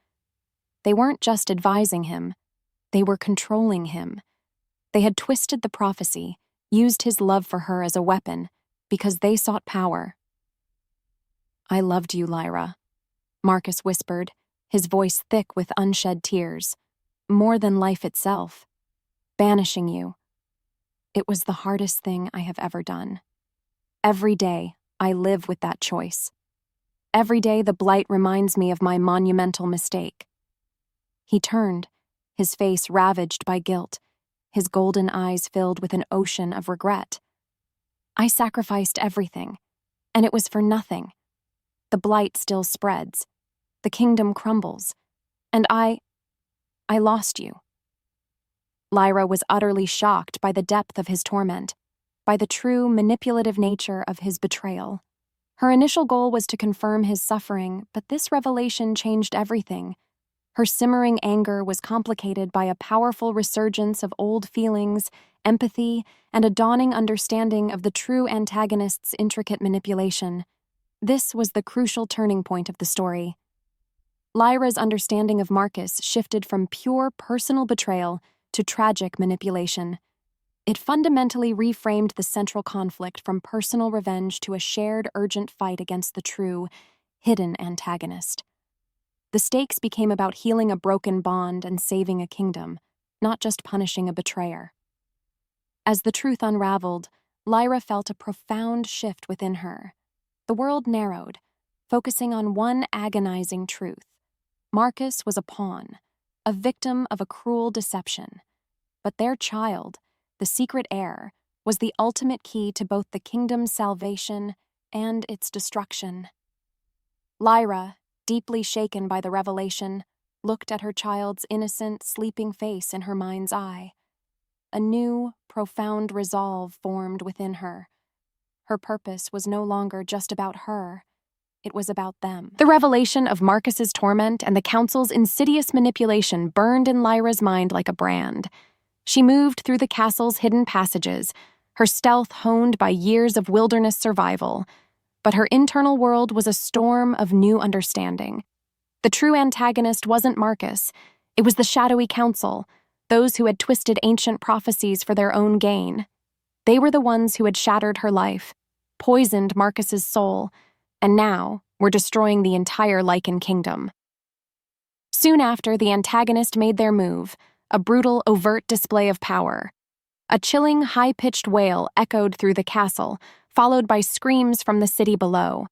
They weren't just advising him, they were controlling him. They had twisted the prophecy, used his love for her as a weapon, because they sought power. "I loved you, Lyra," Marcus whispered, his voice thick with unshed tears. "More than life itself. Banishing you. It was the hardest thing I have ever done. Every day, I live with that choice. Every day the blight reminds me of my monumental mistake." He turned, his face ravaged by guilt, his golden eyes filled with an ocean of regret. "I sacrificed everything, and it was for nothing. The blight still spreads, the kingdom crumbles, and I lost you." Lyra was utterly shocked by the depth of his torment, by the true manipulative nature of his betrayal. Her initial goal was to confirm his suffering, but this revelation changed everything. Her simmering anger was complicated by a powerful resurgence of old feelings, empathy, and a dawning understanding of the true antagonist's intricate manipulation. This was the crucial turning point of the story. Lyra's understanding of Marcus shifted from pure personal betrayal to tragic manipulation. It fundamentally reframed the central conflict from personal revenge to a shared, urgent fight against the true, hidden antagonist. The stakes became about healing a broken bond and saving a kingdom, not just punishing a betrayer. As the truth unraveled, Lyra felt a profound shift within her. The world narrowed, focusing on one agonizing truth. Marcus was a pawn, a victim of a cruel deception. But their child, the secret heir, was the ultimate key to both the kingdom's salvation and its destruction. Lyra, deeply shaken by the revelation, looked at her child's innocent, sleeping face in her mind's eye. A new, profound resolve formed within her. Her purpose was no longer just about her. It was about them. The revelation of Marcus's torment and the council's insidious manipulation burned in Lyra's mind like a brand. She moved through the castle's hidden passages, her stealth honed by years of wilderness survival. But her internal world was a storm of new understanding. The true antagonist wasn't Marcus. It was the shadowy council, those who had twisted ancient prophecies for their own gain. They were the ones who had shattered her life, poisoned Marcus's soul, and now were destroying the entire Lycan kingdom. Soon after, the antagonist made their move, a brutal, overt display of power. A chilling, high-pitched wail echoed through the castle, followed by screams from the city below.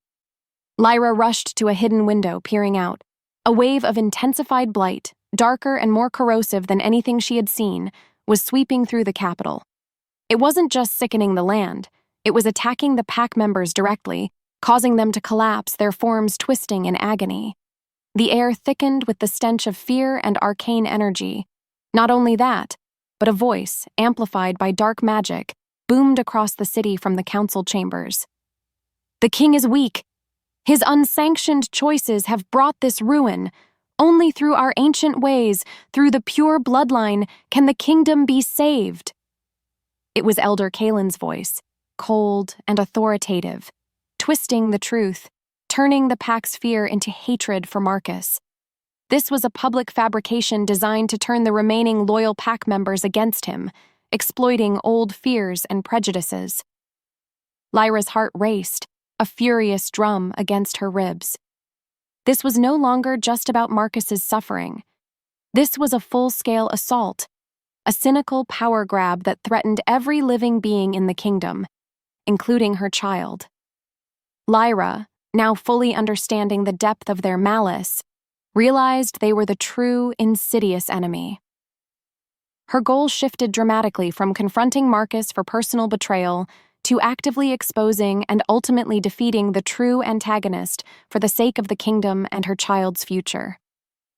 Lyra rushed to a hidden window, peering out. A wave of intensified blight, darker and more corrosive than anything she had seen, was sweeping through the capital. It wasn't just sickening the land, it was attacking the pack members directly, causing them to collapse, their forms twisting in agony. The air thickened with the stench of fear and arcane energy. Not only that, but a voice, amplified by dark magic, boomed across the city from the council chambers. "The king is weak. His unsanctioned choices have brought this ruin. Only through our ancient ways, through the pure bloodline, can the kingdom be saved." It was Elder Kalen's voice, cold, and authoritative, twisting the truth, turning the pack's fear into hatred for Marcus. This was a public fabrication designed to turn the remaining loyal pack members against him, exploiting old fears and prejudices. Lyra's heart raced, a furious drum against her ribs. This was no longer just about Marcus's suffering. This was a full-scale assault, a cynical power grab that threatened every living being in the kingdom, including her child. Lyra, now fully understanding the depth of their malice, realized they were the true, insidious enemy. Her goal shifted dramatically from confronting Marcus for personal betrayal to actively exposing and ultimately defeating the true antagonist for the sake of the kingdom and her child's future.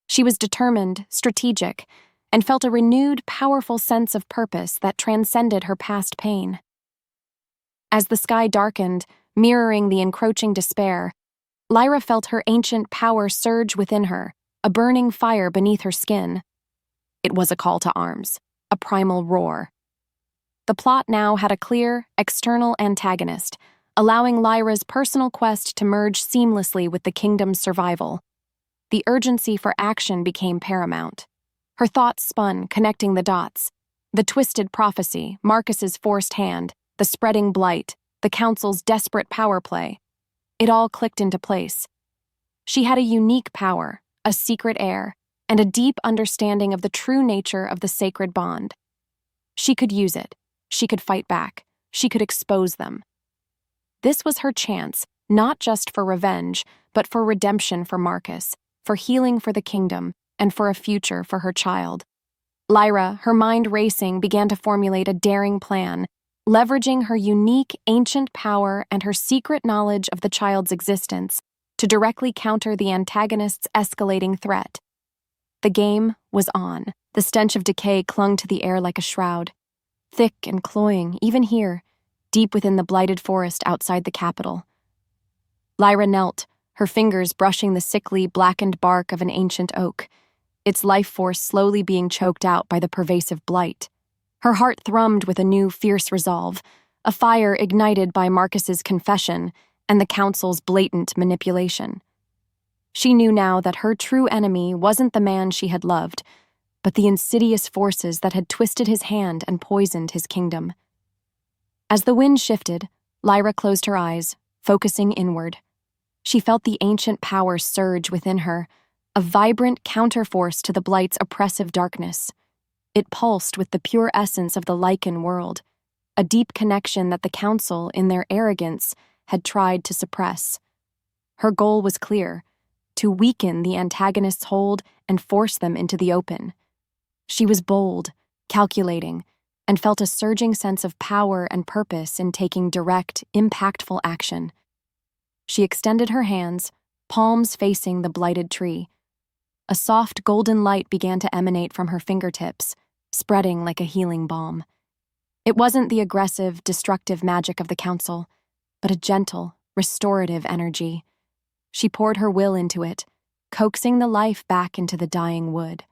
She was determined, strategic, and felt a renewed, powerful sense of purpose that transcended her past pain. As the sky darkened, mirroring the encroaching despair, Lyra felt her ancient power surge within her, a burning fire beneath her skin. It was a call to arms, a primal roar. The plot now had a clear, external antagonist, allowing Lyra's personal quest to merge seamlessly with the kingdom's survival. The urgency for action became paramount. Her thoughts spun, connecting the dots. The twisted prophecy, Marcus's forced hand, the spreading blight, the council's desperate power play. It all clicked into place. She had a unique power, a secret heir, and a deep understanding of the true nature of the sacred bond. She could use it. She could fight back. She could expose them. This was her chance, not just for revenge, but for redemption for Marcus, for healing for the kingdom, and for a future for her child. Lyra, her mind racing, began to formulate a daring plan, leveraging her unique ancient power and her secret knowledge of the child's existence to directly counter the antagonist's escalating threat. The game was on. The stench of decay clung to the air like a shroud. Thick and cloying, even here, deep within the blighted forest outside the capital. Lyra knelt, her fingers brushing the sickly, blackened bark of an ancient oak, its life force slowly being choked out by the pervasive blight. Her heart thrummed with a new, fierce resolve, a fire ignited by Marcus's confession and the council's blatant manipulation. She knew now that her true enemy wasn't the man she had loved, but the insidious forces that had twisted his hand and poisoned his kingdom. As the wind shifted, Lyra closed her eyes, focusing inward. She felt the ancient power surge within her, a vibrant counterforce to the blight's oppressive darkness. It pulsed with the pure essence of the Lycan world, a deep connection that the council, in their arrogance, had tried to suppress. Her goal was clear: to weaken the antagonist's hold and force them into the open. She was bold, calculating, and felt a surging sense of power and purpose in taking direct, impactful action. She extended her hands, palms facing the blighted tree. A soft golden light began to emanate from her fingertips, spreading like a healing balm. It wasn't the aggressive, destructive magic of the council, but a gentle, restorative energy. She poured her will into it, coaxing the life back into the dying wood.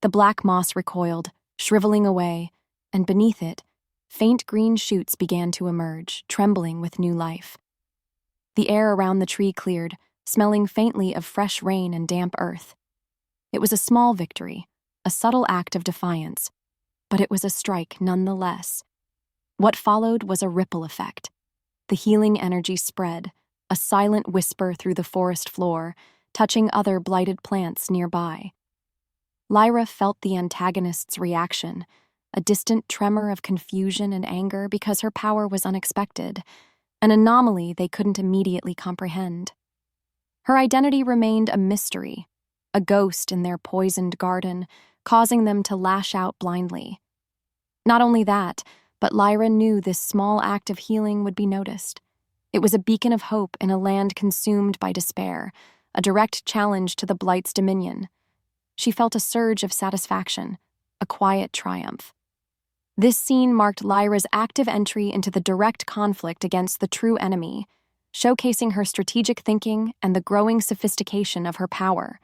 The black moss recoiled, shriveling away, and beneath it, faint green shoots began to emerge, trembling with new life. The air around the tree cleared, smelling faintly of fresh rain and damp earth. It was a small victory, a subtle act of defiance, but it was a strike nonetheless. What followed was a ripple effect. The healing energy spread, a silent whisper through the forest floor, touching other blighted plants nearby. Lyra felt the antagonist's reaction, a distant tremor of confusion and anger because her power was unexpected, an anomaly they couldn't immediately comprehend. Her identity remained a mystery, a ghost in their poisoned garden, causing them to lash out blindly. Not only that, but Lyra knew this small act of healing would be noticed. It was a beacon of hope in a land consumed by despair, a direct challenge to the blight's dominion. She felt a surge of satisfaction, a quiet triumph. This scene marked Lyra's active entry into the direct conflict against the true enemy, showcasing her strategic thinking and the growing sophistication of her power.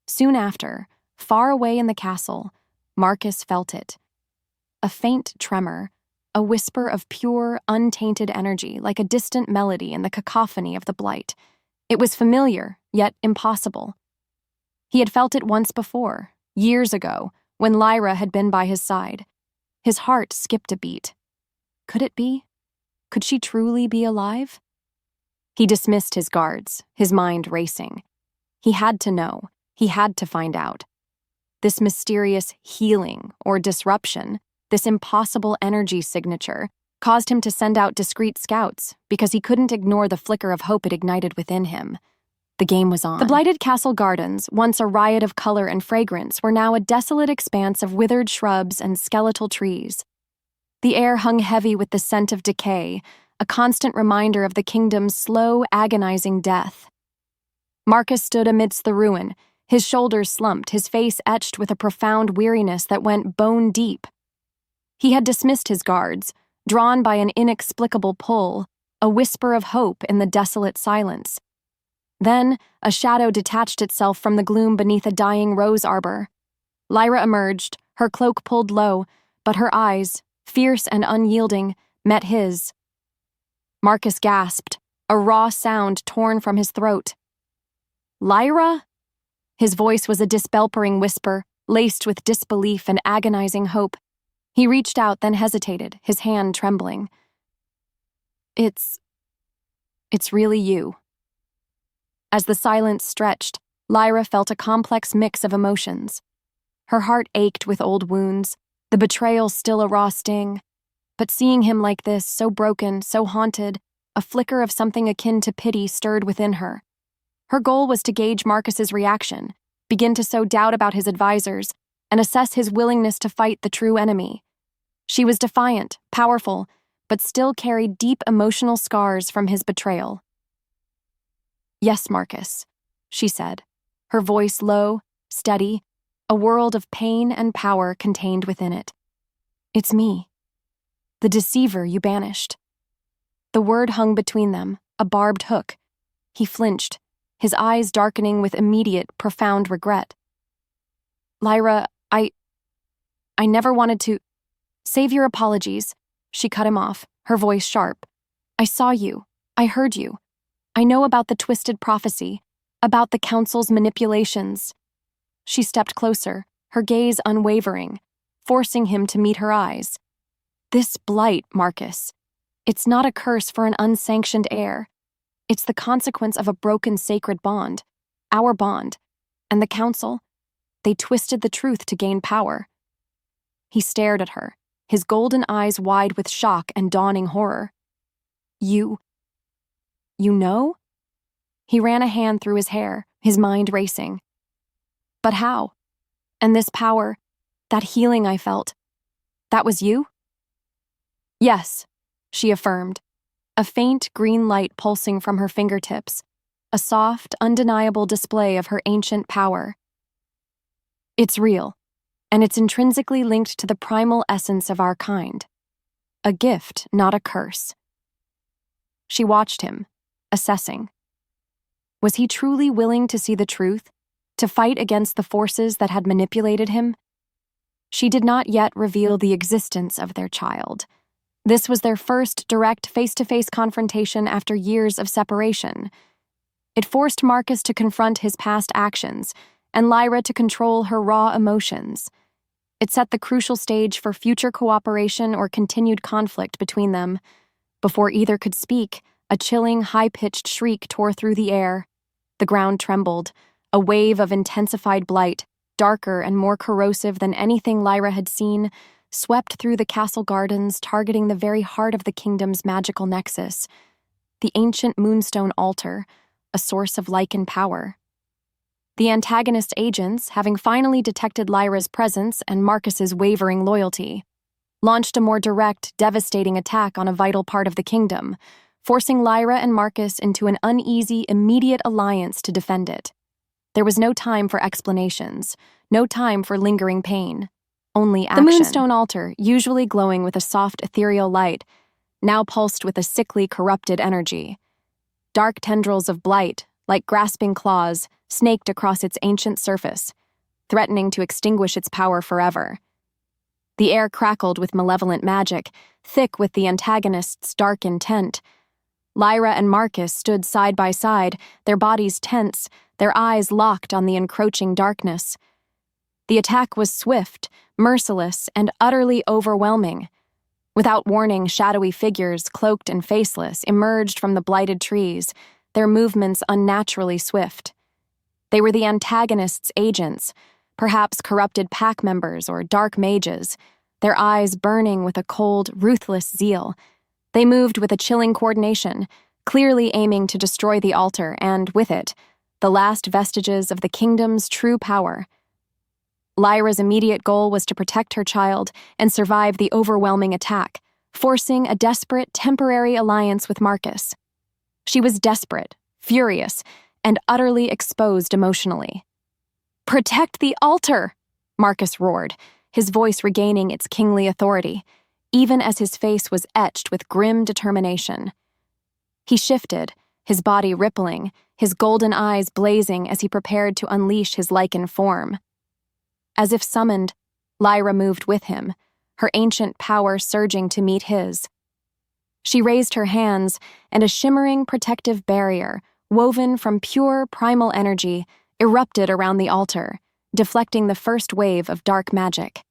Soon after, far away in the castle, Marcus felt it. A faint tremor, a whisper of pure, untainted energy, like a distant melody in the cacophony of the blight. It was familiar, yet impossible. He had felt it once before, years ago, when Lyra had been by his side. His heart skipped a beat. Could it be? Could she truly be alive? He dismissed his guards, his mind racing. He had to know. He had to find out. This mysterious healing or disruption, this impossible energy signature, caused him to send out discreet scouts because he couldn't ignore the flicker of hope it ignited within him. The game was on. The blighted castle gardens, once a riot of color and fragrance, were now a desolate expanse of withered shrubs and skeletal trees. The air hung heavy with the scent of decay, a constant reminder of the kingdom's slow, agonizing death. Marcus stood amidst the ruin, his shoulders slumped, his face etched with a profound weariness that went bone deep. He had dismissed his guards, drawn by an inexplicable pull, a whisper of hope in the desolate silence. Then, a shadow detached itself from the gloom beneath a dying rose arbor. Lyra emerged, her cloak pulled low, but her eyes, fierce and unyielding, met his. Marcus gasped, a raw sound torn from his throat. "Lyra?" His voice was a disbelpering whisper, laced with disbelief and agonizing hope. He reached out, then hesitated, his hand trembling. It's really you." As the silence stretched, Lyra felt a complex mix of emotions. Her heart ached with old wounds, the betrayal still a raw sting. But seeing him like this, so broken, so haunted, a flicker of something akin to pity stirred within her. Her goal was to gauge Marcus's reaction, begin to sow doubt about his advisors, and assess his willingness to fight the true enemy. She was defiant, powerful, but still carried deep emotional scars from his betrayal. "Yes, Marcus," she said, her voice low, steady, a world of pain and power contained within it. "It's me. The deceiver you banished." The word hung between them, a barbed hook. He flinched, his eyes darkening with immediate, profound regret. "Lyra, I never wanted to—" "Save your apologies," she cut him off, her voice sharp. "I saw you. I heard you. I know about the twisted prophecy, about the council's manipulations." She stepped closer, her gaze unwavering, forcing him to meet her eyes. "This blight, Marcus, it's not a curse for an unsanctioned heir. It's the consequence of a broken sacred bond, our bond, and the council. They twisted the truth to gain power." He stared at her, his golden eyes wide with shock and dawning horror. You know?" He ran a hand through his hair, his mind racing. "But how? And this power, that healing I felt, that was you?" "Yes," she affirmed, a faint green light pulsing from her fingertips, a soft, undeniable display of her ancient power. "It's real, and it's intrinsically linked to the primal essence of our kind. A gift, not a curse." She watched him, assessing. Was he truly willing to see the truth, to fight against the forces that had manipulated him? She did not yet reveal the existence of their child. This was their first direct face-to-face confrontation after years of separation. It forced Marcus to confront his past actions, and Lyra to control her raw emotions. It set the crucial stage for future cooperation or continued conflict between them. Before either could speak, a chilling, high-pitched shriek tore through the air. The ground trembled, a wave of intensified blight, darker and more corrosive than anything Lyra had seen, swept through the castle gardens, targeting the very heart of the kingdom's magical nexus, the ancient moonstone altar, a source of Lycan power. The antagonist agents, having finally detected Lyra's presence and Marcus's wavering loyalty, launched a more direct, devastating attack on a vital part of the kingdom, forcing Lyra and Marcus into an uneasy, immediate alliance to defend it. There was no time for explanations, no time for lingering pain, only action. The moonstone altar, usually glowing with a soft, ethereal light, now pulsed with a sickly, corrupted energy. Dark tendrils of blight, like grasping claws, snaked across its ancient surface, threatening to extinguish its power forever. The air crackled with malevolent magic, thick with the antagonist's dark intent. Lyra and Marcus stood side by side, their bodies tense, their eyes locked on the encroaching darkness. The attack was swift, merciless, and utterly overwhelming. Without warning, shadowy figures, cloaked and faceless, emerged from the blighted trees, their movements unnaturally swift. They were the antagonist's agents, perhaps corrupted pack members or dark mages, their eyes burning with a cold, ruthless zeal. They moved with a chilling coordination, clearly aiming to destroy the altar and, with it, the last vestiges of the kingdom's true power. Lyra's immediate goal was to protect her child and survive the overwhelming attack, forcing a desperate, temporary alliance with Marcus. She was desperate, furious, and utterly exposed emotionally. "Protect the altar!" Marcus roared, his voice regaining its kingly authority, even as his face was etched with grim determination. He shifted, his body rippling, his golden eyes blazing as he prepared to unleash his Lycan form. As if summoned, Lyra moved with him, her ancient power surging to meet his. She raised her hands, and a shimmering protective barrier, woven from pure primal energy, erupted around the altar, deflecting the first wave of dark magic.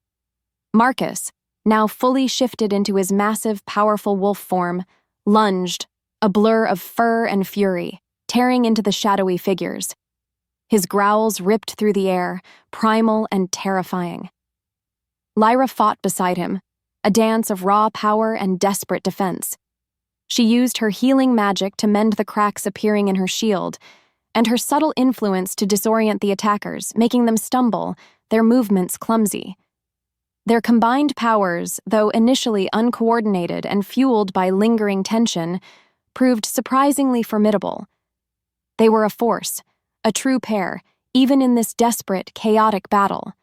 Marcus, now fully shifted into his massive, powerful wolf form, lunged, a blur of fur and fury, tearing into the shadowy figures. His growls ripped through the air, primal and terrifying. Lyra fought beside him, a dance of raw power and desperate defense. She used her healing magic to mend the cracks appearing in her shield, and her subtle influence to disorient the attackers, making them stumble, their movements clumsy. Their combined powers, though initially uncoordinated and fueled by lingering tension, proved surprisingly formidable. They were a force, a true pair, even in this desperate, chaotic battle.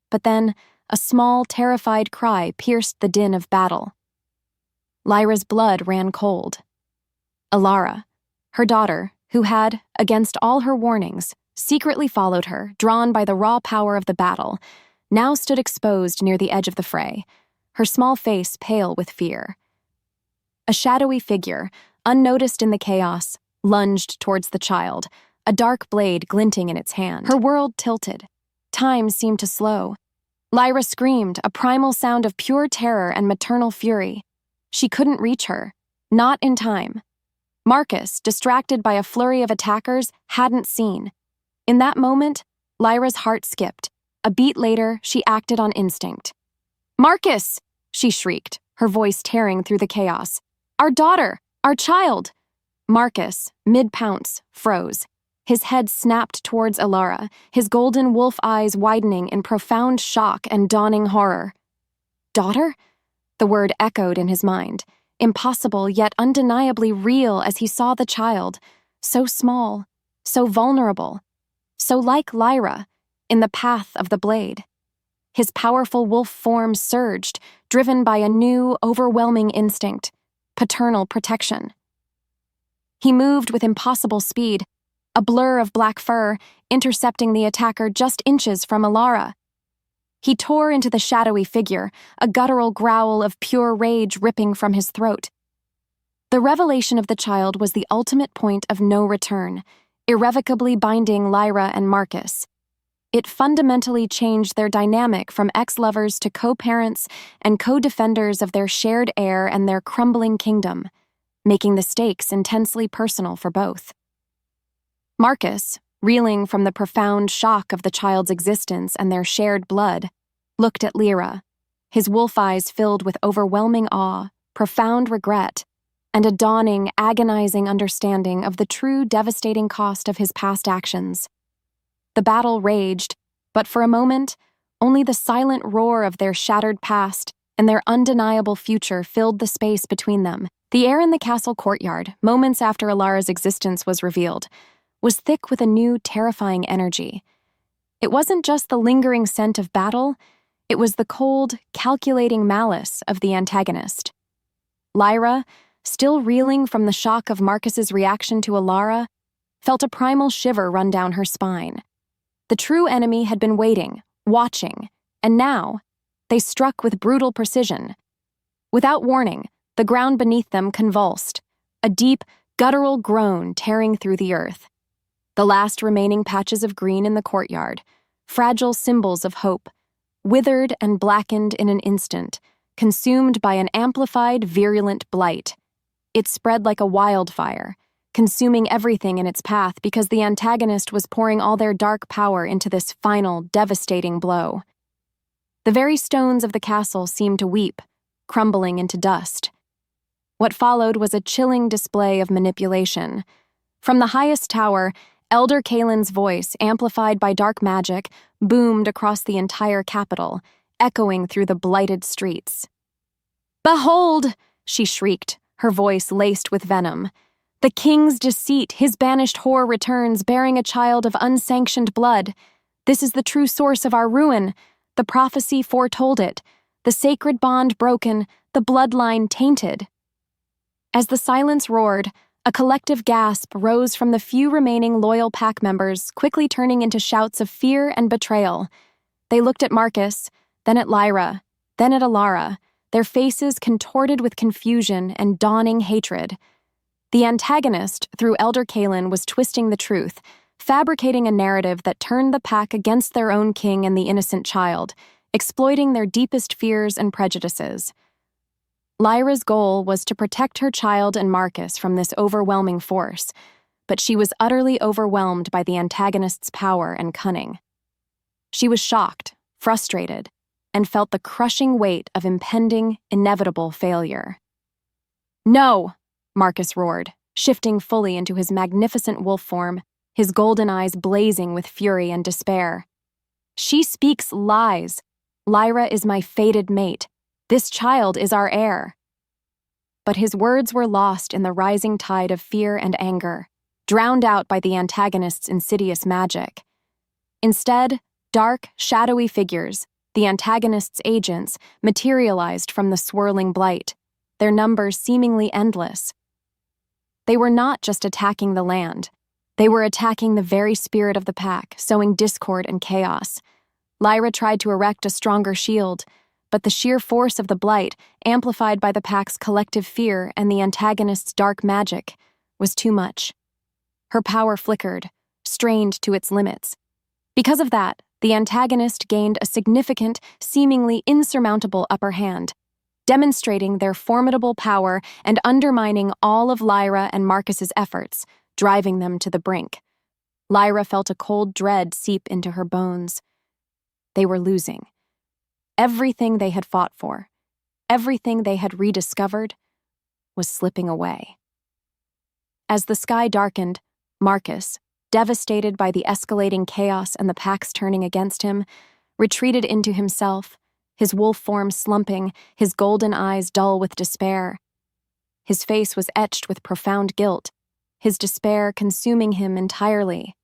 But then, a small, terrified cry pierced the din of battle. Lyra's blood ran cold. Alara, her daughter, who had, against all her warnings, secretly followed her, drawn by the raw power of the battle, now stood exposed near the edge of the fray, her small face pale with fear. A shadowy figure, unnoticed in the chaos, lunged towards the child, a dark blade glinting in its hand. Her world tilted. Time seemed to slow. Lyra screamed, a primal sound of pure terror and maternal fury. She couldn't reach her. Not in time. Marcus, distracted by a flurry of attackers, hadn't seen. In that moment, Lyra's heart skipped. A beat later, she acted on instinct. "Marcus!" she shrieked, her voice tearing through the chaos. "Our daughter! Our child!" Marcus, mid-pounce, froze. His head snapped towards Alara, his golden wolf eyes widening in profound shock and dawning horror. "Daughter?" The word echoed in his mind, impossible yet undeniably real as he saw the child, so small, so vulnerable, so like Lyra, in the path of the blade. His powerful wolf form surged, driven by a new, overwhelming instinct, paternal protection. He moved with impossible speed, a blur of black fur, intercepting the attacker just inches from Alara. He tore into the shadowy figure, a guttural growl of pure rage ripping from his throat. The revelation of the child was the ultimate point of no return, irrevocably binding Lyra and Marcus. It fundamentally changed their dynamic from ex-lovers to co-parents and co-defenders of their shared heir and their crumbling kingdom, making the stakes intensely personal for both. Marcus, reeling from the profound shock of the child's existence and their shared blood, looked at Lyra, his wolf eyes filled with overwhelming awe, profound regret, and a dawning, agonizing understanding of the true devastating cost of his past actions. The battle raged, but for a moment, only the silent roar of their shattered past and their undeniable future filled the space between them. The air in the castle courtyard, moments after Alara's existence was revealed, was thick with a new, terrifying energy. It wasn't just the lingering scent of battle, it was the cold, calculating malice of the antagonist. Lyra, still reeling from the shock of Marcus's reaction to Alara, felt a primal shiver run down her spine. The true enemy had been waiting, watching, and now, they struck with brutal precision. Without warning, the ground beneath them convulsed, a deep, guttural groan tearing through the earth. The last remaining patches of green in the courtyard, fragile symbols of hope, withered and blackened in an instant, consumed by an amplified, virulent blight. It spread like a wildfire, consuming everything in its path because the antagonist was pouring all their dark power into this final, devastating blow. The very stones of the castle seemed to weep, crumbling into dust. What followed was a chilling display of manipulation. From the highest tower, Elder Kaelin's voice, amplified by dark magic, boomed across the entire capital, echoing through the blighted streets. "Behold!" she shrieked, her voice laced with venom. "The king's deceit, his banished whore returns, bearing a child of unsanctioned blood. This is the true source of our ruin. The prophecy foretold it. The sacred bond broken, the bloodline tainted." As the silence roared, a collective gasp rose from the few remaining loyal pack members, quickly turning into shouts of fear and betrayal. They looked at Marcus, then at Lyra, then at Alara, their faces contorted with confusion and dawning hatred. The antagonist, through Elder Kaelin, was twisting the truth, fabricating a narrative that turned the pack against their own king and the innocent child, exploiting their deepest fears and prejudices. Lyra's goal was to protect her child and Marcus from this overwhelming force, but she was utterly overwhelmed by the antagonist's power and cunning. She was shocked, frustrated, and felt the crushing weight of impending, inevitable failure. "No!" Marcus roared, shifting fully into his magnificent wolf form, his golden eyes blazing with fury and despair. "She speaks lies. Lyra is my fated mate. This child is our heir." But his words were lost in the rising tide of fear and anger, drowned out by the antagonist's insidious magic. Instead, dark, shadowy figures, the antagonist's agents, materialized from the swirling blight, their numbers seemingly endless. They were not just attacking the land. They were attacking the very spirit of the pack, sowing discord and chaos. Lyra tried to erect a stronger shield, but the sheer force of the blight, amplified by the pack's collective fear and the antagonist's dark magic, was too much. Her power flickered, strained to its limits. Because of that, the antagonist gained a significant, seemingly insurmountable upper hand, demonstrating their formidable power and undermining all of Lyra and Marcus's efforts, driving them to the brink. Lyra felt a cold dread seep into her bones. They were losing. Everything they had fought for, everything they had rediscovered, was slipping away. As the sky darkened, Marcus, devastated by the escalating chaos and the pack's turning against him, retreated into himself, his wolf form slumping, his golden eyes dull with despair. His face was etched with profound guilt, his despair consuming him entirely.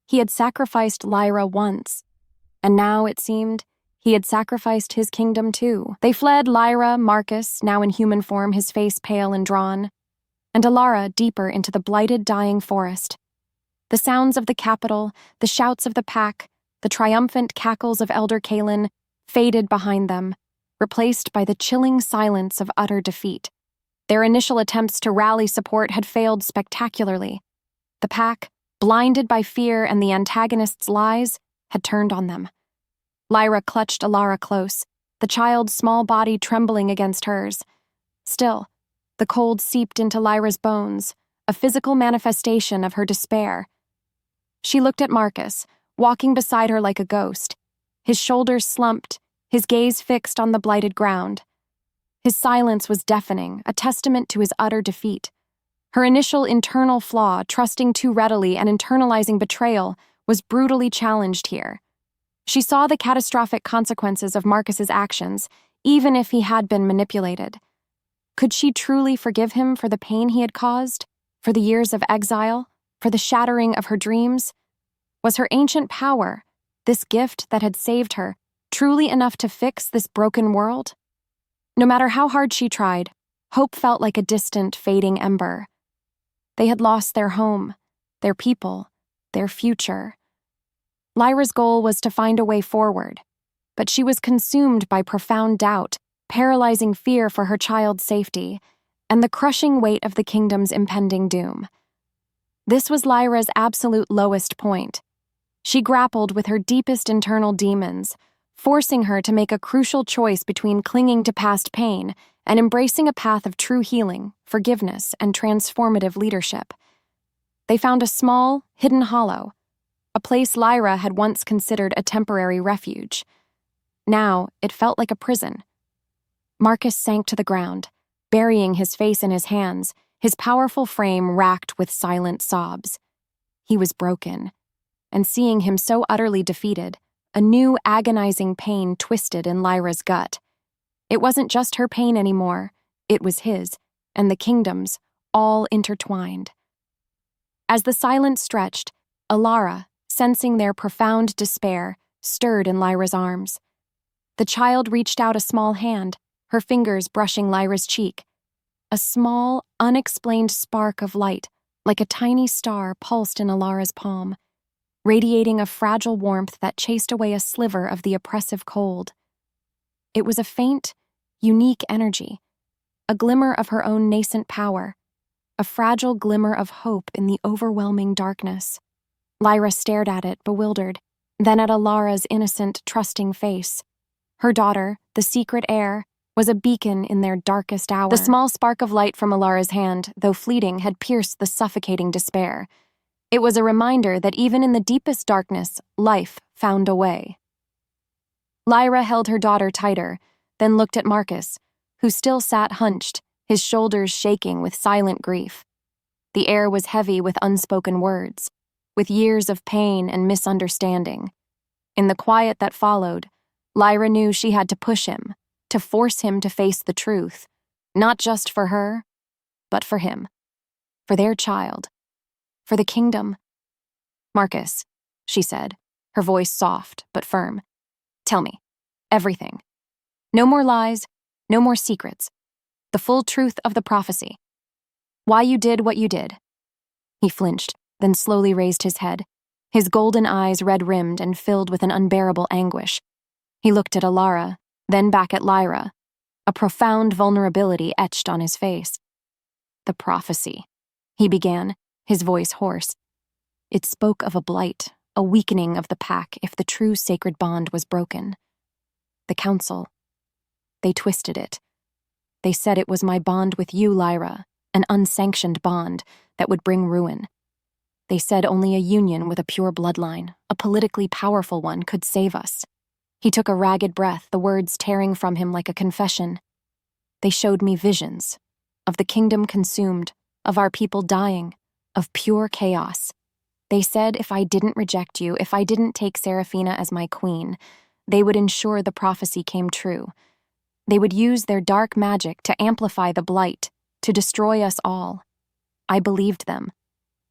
He had sacrificed Lyra once, and now, it seemed, he had sacrificed his kingdom too. They fled Lyra, Marcus, now in human form, his face pale and drawn, and Alara deeper into the blighted, dying forest. The sounds of the capital, the shouts of the pack, the triumphant cackles of Elder Kaelin faded behind them, replaced by the chilling silence of utter defeat. Their initial attempts to rally support had failed spectacularly. The pack, blinded by fear and the antagonist's lies, had turned on them. Lyra clutched Alara close, the child's small body trembling against hers. Still, the cold seeped into Lyra's bones, a physical manifestation of her despair. She looked at Marcus, walking beside her like a ghost, his shoulders slumped, his gaze fixed on the blighted ground. His silence was deafening, a testament to his utter defeat. Her initial internal flaw, trusting too readily and internalizing betrayal, was brutally challenged here. She saw the catastrophic consequences of Marcus's actions, even if he had been manipulated. Could she truly forgive him for the pain he had caused, for the years of exile, for the shattering of her dreams? Was her ancient power, this gift that had saved her, truly enough to fix this broken world? No matter how hard she tried, hope felt like a distant, fading ember. They had lost their home, their people, their future. Lyra's goal was to find a way forward, but she was consumed by profound doubt, paralyzing fear for her child's safety, and the crushing weight of the kingdom's impending doom. This was Lyra's absolute lowest point. She grappled with her deepest internal demons, forcing her to make a crucial choice between clinging to past pain and embracing a path of true healing, forgiveness, and transformative leadership. They found a small, hidden hollow, a place Lyra had once considered a temporary refuge. Now, it felt like a prison. Marcus sank to the ground, burying his face in his hands, his powerful frame racked with silent sobs. He was broken, and seeing him so utterly defeated, a new agonizing pain twisted in Lyra's gut. It wasn't just her pain anymore, it was his, and the kingdom's, all intertwined. As the silence stretched, Alara, sensing their profound despair, stirred in Lyra's arms. The child reached out a small hand, her fingers brushing Lyra's cheek. A small, unexplained spark of light, like a tiny star, pulsed in Alara's palm, radiating a fragile warmth that chased away a sliver of the oppressive cold. It was a faint, unique energy, a glimmer of her own nascent power, a fragile glimmer of hope in the overwhelming darkness. Lyra stared at it, bewildered, then at Alara's innocent, trusting face. Her daughter, the secret heir, was a beacon in their darkest hour. The small spark of light from Alara's hand, though fleeting, had pierced the suffocating despair. It was a reminder that even in the deepest darkness, life found a way. Lyra held her daughter tighter, then looked at Marcus, who still sat hunched, his shoulders shaking with silent grief. The air was heavy with unspoken words, with years of pain and misunderstanding. In the quiet that followed, Lyra knew she had to push him, to force him to face the truth, not just for her, but for him, for their child, for the kingdom. "Marcus," she said, her voice soft but firm, "tell me, everything. No more lies, no more secrets. The full truth of the prophecy. Why you did what you did." He flinched, then slowly raised his head, his golden eyes red-rimmed and filled with an unbearable anguish. He looked at Alara, then back at Lyra, a profound vulnerability etched on his face. "The prophecy," he began, his voice hoarse. "It spoke of a blight, a weakening of the pack if the true sacred bond was broken. The council, they twisted it. They said it was my bond with you, Lyra, an unsanctioned bond that would bring ruin. They said only a union with a pure bloodline, a politically powerful one, could save us." He took a ragged breath, the words tearing from him like a confession. "They showed me visions, of the kingdom consumed, of our people dying, of pure chaos. They said if I didn't reject you, if I didn't take Seraphina as my queen, they would ensure the prophecy came true. They would use their dark magic to amplify the blight, to destroy us all. I believed them.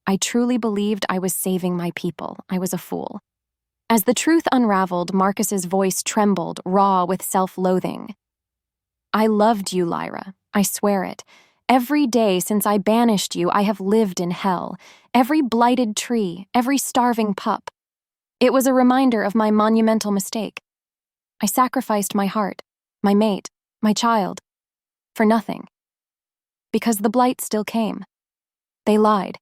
I truly believed I was saving my people. I was a fool." As the truth unraveled, Marcus's voice trembled, raw with self-loathing. "I loved you, Lyra. I swear it. Every day since I banished you, I have lived in hell. Every blighted tree, every starving pup. It was a reminder of my monumental mistake. I sacrificed my heart, my mate, my child, for nothing. Because the blight still came. They lied.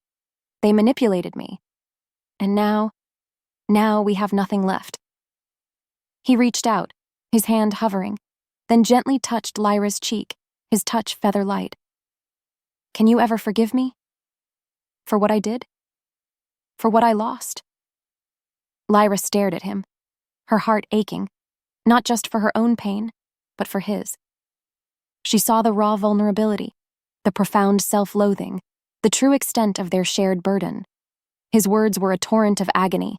They manipulated me. And now we have nothing left." He reached out, his hand hovering, then gently touched Lyra's cheek, his touch feather-light. "Can you ever forgive me? For what I did? For what I lost?" Lyra stared at him, her heart aching, not just for her own pain, but for his. She saw the raw vulnerability, the profound self-loathing, the true extent of their shared burden. His words were a torrent of agony,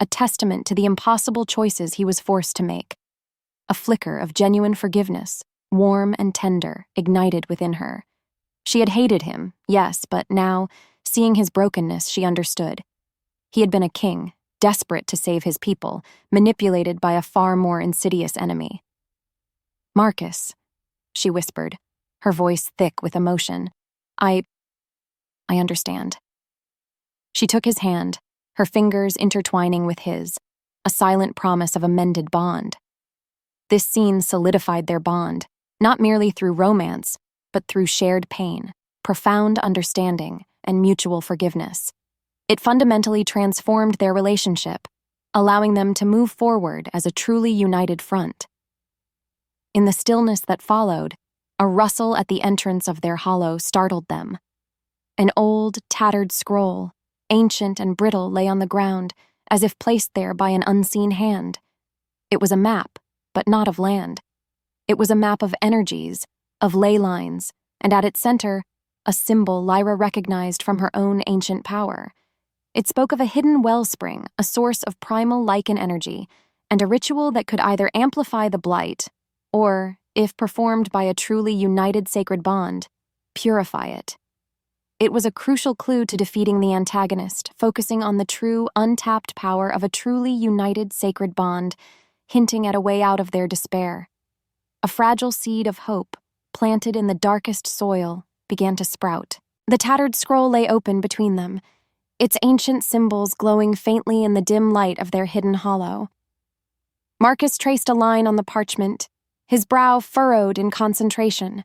a testament to the impossible choices he was forced to make. A flicker of genuine forgiveness, warm and tender, ignited within her. She had hated him, yes, but now, seeing his brokenness, she understood. He had been a king, desperate to save his people, manipulated by a far more insidious enemy. "Marcus," she whispered, her voice thick with emotion. I understand." She took his hand, her fingers intertwining with his, a silent promise of a mended bond. This scene solidified their bond, not merely through romance, but through shared pain, profound understanding, and mutual forgiveness. It fundamentally transformed their relationship, allowing them to move forward as a truly united front. In the stillness that followed, a rustle at the entrance of their hollow startled them. An old, tattered scroll, ancient and brittle, lay on the ground, as if placed there by an unseen hand. It was a map, but not of land. It was a map of energies, of ley lines, and at its center, a symbol Lyra recognized from her own ancient power. It spoke of a hidden wellspring, a source of primal Lycan energy, and a ritual that could either amplify the blight, or, if performed by a truly united sacred bond, purify it. It was a crucial clue to defeating the antagonist, focusing on the true, untapped power of a truly united sacred bond, hinting at a way out of their despair. A fragile seed of hope, planted in the darkest soil, began to sprout. The tattered scroll lay open between them, its ancient symbols glowing faintly in the dim light of their hidden hollow. Marcus traced a line on the parchment, his brow furrowed in concentration.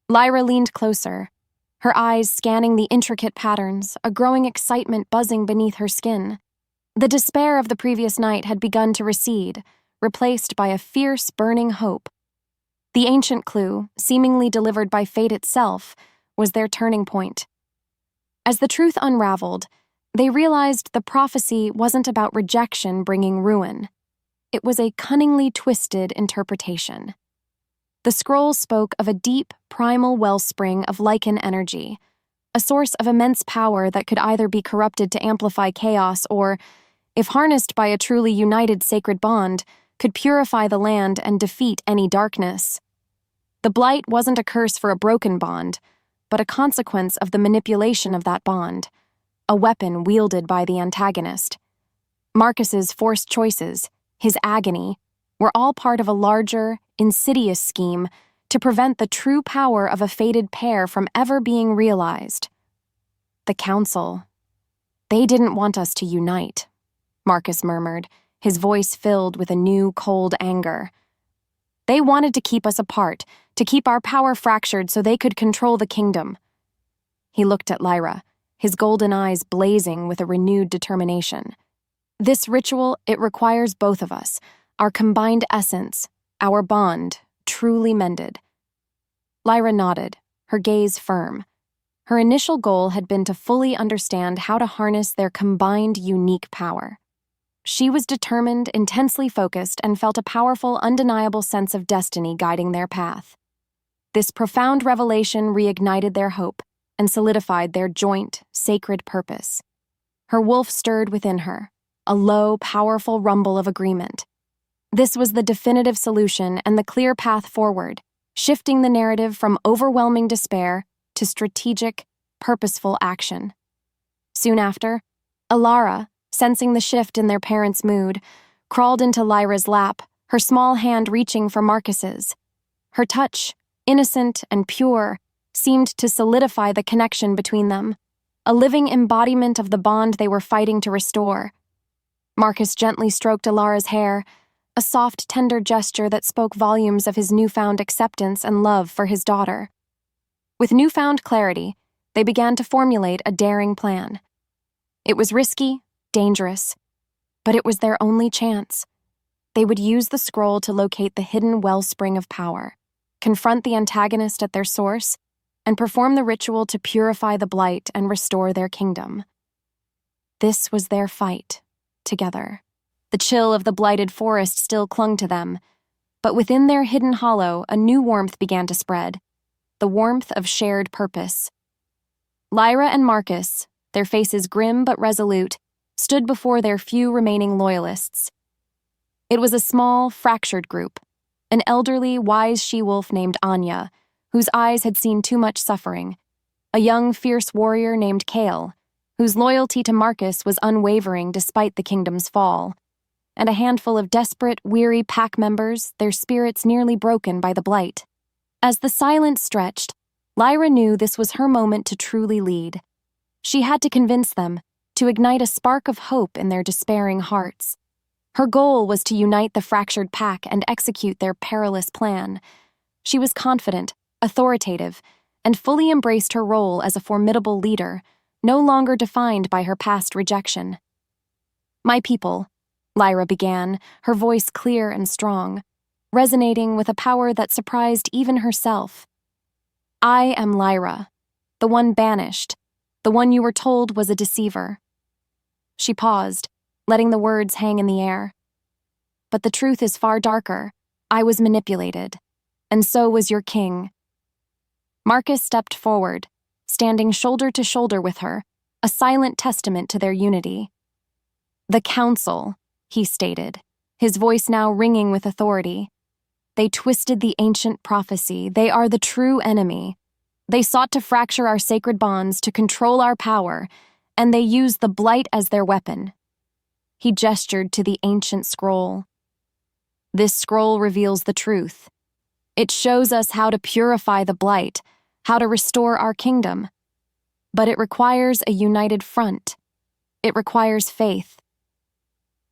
Lyra leaned closer, her eyes scanning the intricate patterns, a growing excitement buzzing beneath her skin. The despair of the previous night had begun to recede, replaced by a fierce, burning hope. The ancient clue, seemingly delivered by fate itself, was their turning point. As the truth unraveled, they realized the prophecy wasn't about rejection bringing ruin. It was a cunningly twisted interpretation. The scroll spoke of a deep, primal wellspring of Lycan energy, a source of immense power that could either be corrupted to amplify chaos or, if harnessed by a truly united sacred bond, could purify the land and defeat any darkness. The blight wasn't a curse for a broken bond, but a consequence of the manipulation of that bond, a weapon wielded by the antagonist. Marcus's forced choices, his agony, were all part of a larger, insidious scheme to prevent the true power of a fated pair from ever being realized. The Council. They didn't want us to unite, Marcus murmured, his voice filled with a new, cold anger. They wanted to keep us apart, to keep our power fractured so they could control the kingdom. He looked at Lyra, his golden eyes blazing with a renewed determination. This ritual, it requires both of us, our combined essence, our bond, truly mended. Lyra nodded, her gaze firm. Her initial goal had been to fully understand how to harness their combined unique power. She was determined, intensely focused, and felt a powerful, undeniable sense of destiny guiding their path. This profound revelation reignited their hope and solidified their joint, sacred purpose. Her wolf stirred within her, a low, powerful rumble of agreement. This was the definitive solution and the clear path forward, shifting the narrative from overwhelming despair to strategic, purposeful action. Soon after, Alara, sensing the shift in their parents' mood, crawled into Lyra's lap, her small hand reaching for Marcus's. Her touch, innocent and pure, seemed to solidify the connection between them, a living embodiment of the bond they were fighting to restore. Marcus gently stroked Alara's hair, a soft, tender gesture that spoke volumes of his newfound acceptance and love for his daughter. With newfound clarity, they began to formulate a daring plan. It was risky, dangerous, but it was their only chance. They would use the scroll to locate the hidden wellspring of power, confront the antagonist at their source, and perform the ritual to purify the blight and restore their kingdom. This was their fight, together. The chill of the blighted forest still clung to them, but within their hidden hollow a new warmth began to spread, the warmth of shared purpose. Lyra and Marcus, their faces grim but resolute, stood before their few remaining loyalists. It was a small, fractured group, an elderly, wise she-wolf named Anya, whose eyes had seen too much suffering, a young, fierce warrior named Kale, whose loyalty to Marcus was unwavering despite the kingdom's fall, and a handful of desperate, weary pack members, their spirits nearly broken by the blight. As the silence stretched, Lyra knew this was her moment to truly lead. She had to convince them, to ignite a spark of hope in their despairing hearts. Her goal was to unite the fractured pack and execute their perilous plan. She was confident, authoritative, and fully embraced her role as a formidable leader, no longer defined by her past rejection. "My people," Lyra began, her voice clear and strong, resonating with a power that surprised even herself. "I am Lyra, the one banished, the one you were told was a deceiver." She paused, letting the words hang in the air. "But the truth is far darker. I was manipulated, and so was your king." Marcus stepped forward, standing shoulder to shoulder with her, a silent testament to their unity. "The Council," he stated, his voice now ringing with authority. "They twisted the ancient prophecy. They are the true enemy. They sought to fracture our sacred bonds, to control our power, and they used the blight as their weapon." He gestured to the ancient scroll. "This scroll reveals the truth. It shows us how to purify the blight, how to restore our kingdom. But it requires a united front. It requires faith."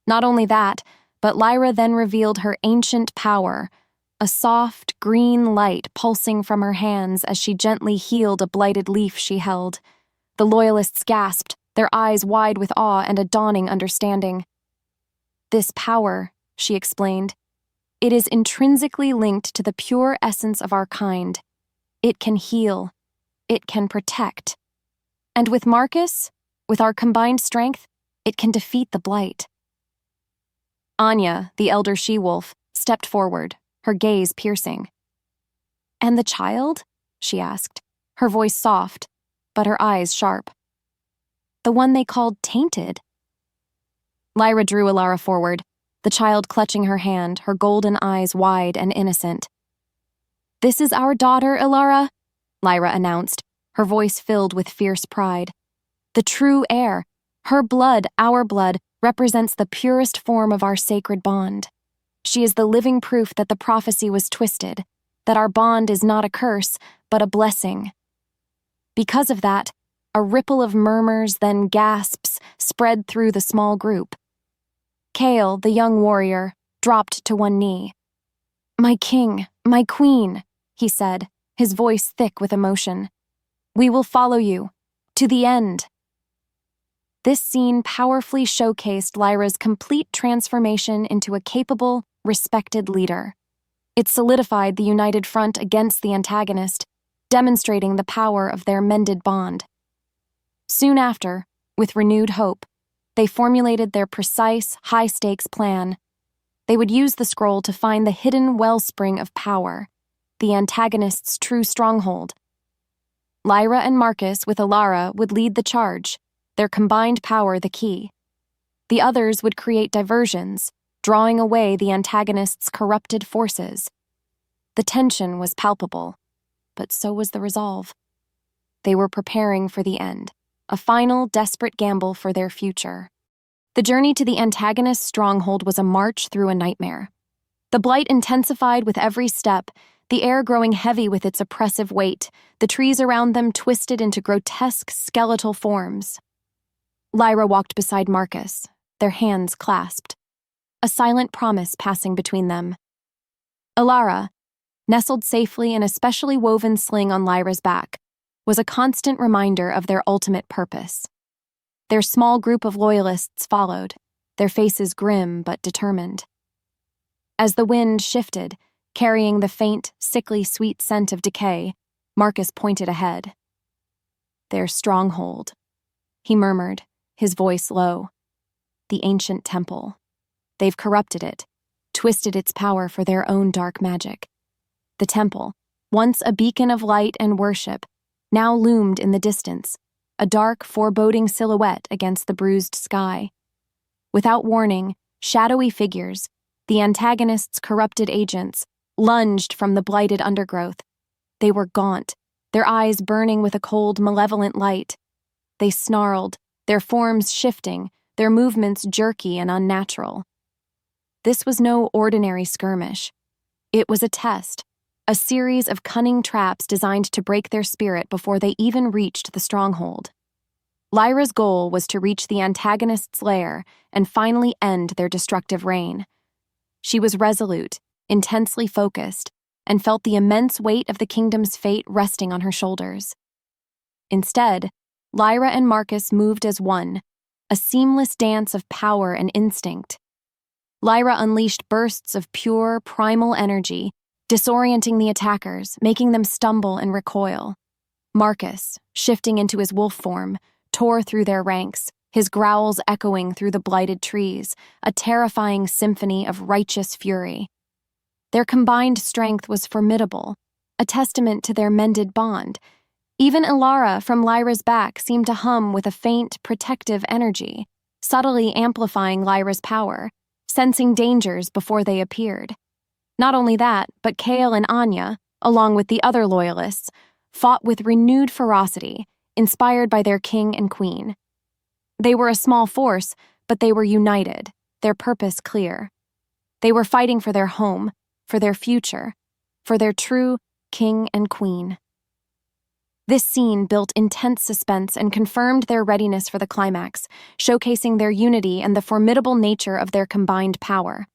Not only that, but Lyra then revealed her ancient power, a soft, green light pulsing from her hands as she gently healed a blighted leaf she held. The loyalists gasped, their eyes wide with awe and a dawning understanding. "This power," she explained, "it is intrinsically linked to the pure essence of our kind. It can heal. It can protect. And with Marcus, with our combined strength, it can defeat the blight." Anya, the elder she-wolf, stepped forward, her gaze piercing. "And the child?" she asked, her voice soft, but her eyes sharp. "The one they called tainted?" Lyra drew Alara forward, the child clutching her hand, her golden eyes wide and innocent. "This is our daughter, Alara," Lyra announced, her voice filled with fierce pride. "The true heir, her blood, our blood, represents the purest form of our sacred bond. She is the living proof that the prophecy was twisted, that our bond is not a curse, but a blessing." Because of that, a ripple of murmurs, then gasps, spread through the small group. Kale, the young warrior, dropped to one knee. "My king, my queen," he said, his voice thick with emotion. "We will follow you, to the end." This scene powerfully showcased Lyra's complete transformation into a capable, respected leader. It solidified the united front against the antagonist, demonstrating the power of their mended bond. Soon after, with renewed hope, they formulated their precise, high-stakes plan. They would use the scroll to find the hidden wellspring of power, the antagonist's true stronghold. Lyra and Marcus with Alara would lead the charge, their combined power the key. The others would create diversions, drawing away the antagonist's corrupted forces. The tension was palpable, but so was the resolve. They were preparing for the end, a final, desperate gamble for their future. The journey to the antagonist's stronghold was a march through a nightmare. The blight intensified with every step, the air growing heavy with its oppressive weight, the trees around them twisted into grotesque skeletal forms. Lyra walked beside Marcus, their hands clasped, a silent promise passing between them. Alara, nestled safely in a specially woven sling on Lyra's back, was a constant reminder of their ultimate purpose. Their small group of loyalists followed, their faces grim but determined. As the wind shifted, carrying the faint, sickly sweet scent of decay, Marcus pointed ahead. "Their stronghold," he murmured, his voice low. "The ancient temple. They've corrupted it, twisted its power for their own dark magic. The temple, once a beacon of light and worship, now loomed in the distance, a dark, foreboding silhouette against the bruised sky. Without warning, shadowy figures, the antagonist's corrupted agents, lunged from the blighted undergrowth. They were gaunt, their eyes burning with a cold, malevolent light. They snarled, their forms shifting, their movements jerky and unnatural. This was no ordinary skirmish. It was a test, a series of cunning traps designed to break their spirit before they even reached the stronghold. Lyra's goal was to reach the antagonist's lair and finally end their destructive reign. She was resolute, intensely focused, and felt the immense weight of the kingdom's fate resting on her shoulders. Instead, Lyra and Marcus moved as one, a seamless dance of power and instinct. Lyra unleashed bursts of pure, primal energy, disorienting the attackers, making them stumble and recoil. Marcus, shifting into his wolf form, tore through their ranks, his growls echoing through the blighted trees, a terrifying symphony of righteous fury. Their combined strength was formidable, a testament to their mended bond. Even Ilara from Lyra's back seemed to hum with a faint, protective energy, subtly amplifying Lyra's power, sensing dangers before they appeared. Not only that, but Kale and Anya, along with the other loyalists, fought with renewed ferocity, inspired by their king and queen. They were a small force, but they were united, their purpose clear. They were fighting for their home, for their future, for their true king and queen. This scene built intense suspense and confirmed their readiness for the climax, showcasing their unity and the formidable nature of their combined power.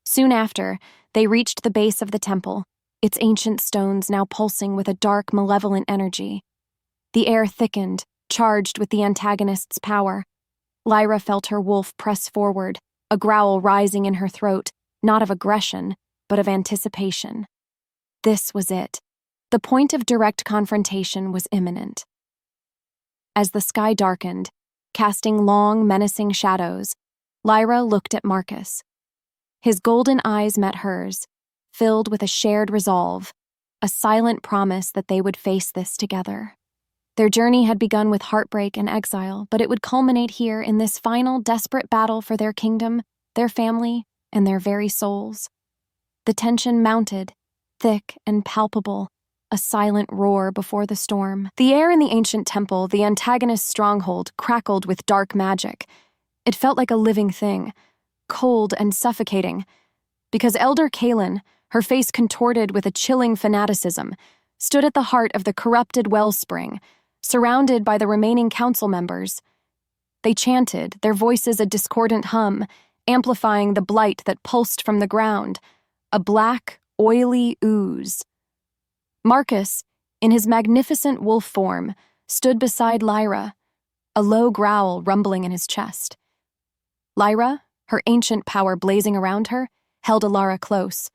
Soon after, they reached the base of the temple, its ancient stones now pulsing with a dark, malevolent energy. The air thickened, charged with the antagonist's power. Lyra felt her wolf press forward, a growl rising in her throat, not of aggression, but of anticipation. This was it. The point of direct confrontation was imminent. As the sky darkened, casting long, menacing shadows, Lyra looked at Marcus. His golden eyes met hers, filled with a shared resolve, a silent promise that they would face this together. Their journey had begun with heartbreak and exile, but it would culminate here in this final, desperate battle for their kingdom, their family, and their very souls. The tension mounted, thick and palpable, a silent roar before the storm. The air in the ancient temple, the antagonist's stronghold, crackled with dark magic. It felt like a living thing, cold and suffocating, because Elder Kaelin, her face contorted with a chilling fanaticism, stood at the heart of the corrupted wellspring, surrounded by the remaining council members. They chanted, their voices a discordant hum, amplifying the blight that pulsed from the ground, a black, oily ooze. Marcus, in his magnificent wolf form, stood beside Lyra, a low growl rumbling in his chest. Lyra, her ancient power blazing around her, held Ilara close,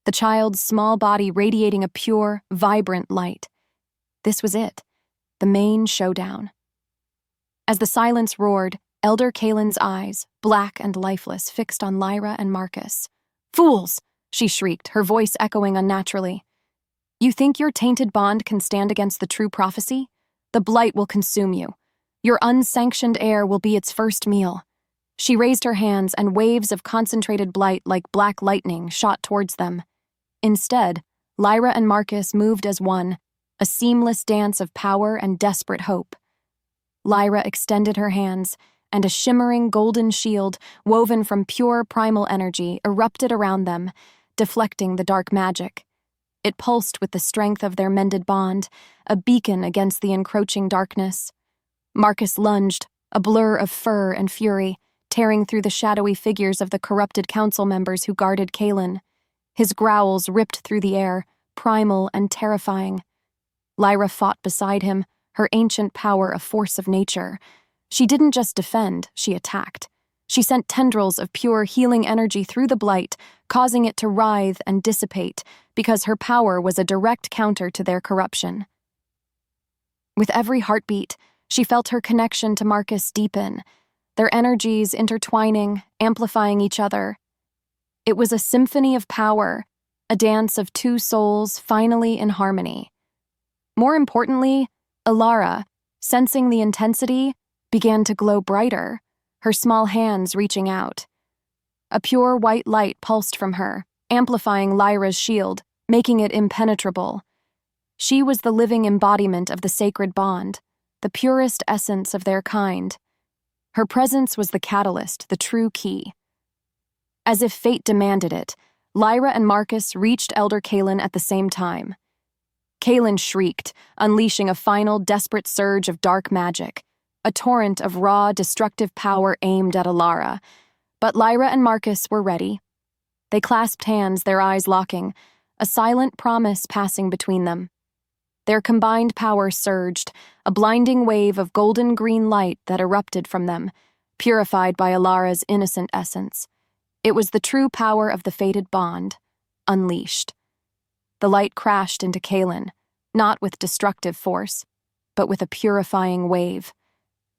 the child's small body radiating a pure, vibrant light. This was it, the main showdown. As the silence roared, Elder Kaelin's eyes, black and lifeless, fixed on Lyra and Marcus. "Fools!" she shrieked, her voice echoing unnaturally. "You think your tainted bond can stand against the true prophecy? The blight will consume you. Your unsanctioned heir will be its first meal." She raised her hands, and waves of concentrated blight like black lightning shot towards them. Instead, Lyra and Marcus moved as one, a seamless dance of power and desperate hope. Lyra extended her hands, and a shimmering golden shield, woven from pure primal energy, erupted around them, deflecting the dark magic. It pulsed with the strength of their mended bond, a beacon against the encroaching darkness. Marcus lunged, a blur of fur and fury, tearing through the shadowy figures of the corrupted council members who guarded Kaelin. His growls ripped through the air, primal and terrifying. Lyra fought beside him, her ancient power a force of nature. She didn't just defend, she attacked. She sent tendrils of pure healing energy through the blight, causing it to writhe and dissipate, because her power was a direct counter to their corruption. With every heartbeat, she felt her connection to Marcus deepen, their energies intertwining, amplifying each other. It was a symphony of power, a dance of two souls finally in harmony. More importantly, Ilara, sensing the intensity, began to glow brighter, her small hands reaching out. A pure white light pulsed from her, amplifying Lyra's shield, making it impenetrable. She was the living embodiment of the sacred bond, the purest essence of their kind. Her presence was the catalyst, the true key. As if fate demanded it, Lyra and Marcus reached Elder Kaelin at the same time. Kaelin shrieked, unleashing a final, desperate surge of dark magic, a torrent of raw, destructive power aimed at Ilara. But Lyra and Marcus were ready. They clasped hands, their eyes locking, a silent promise passing between them. Their combined power surged, a blinding wave of golden-green light that erupted from them, purified by Alara's innocent essence. It was the true power of the fated bond, unleashed. The light crashed into Kaelin, not with destructive force, but with a purifying wave.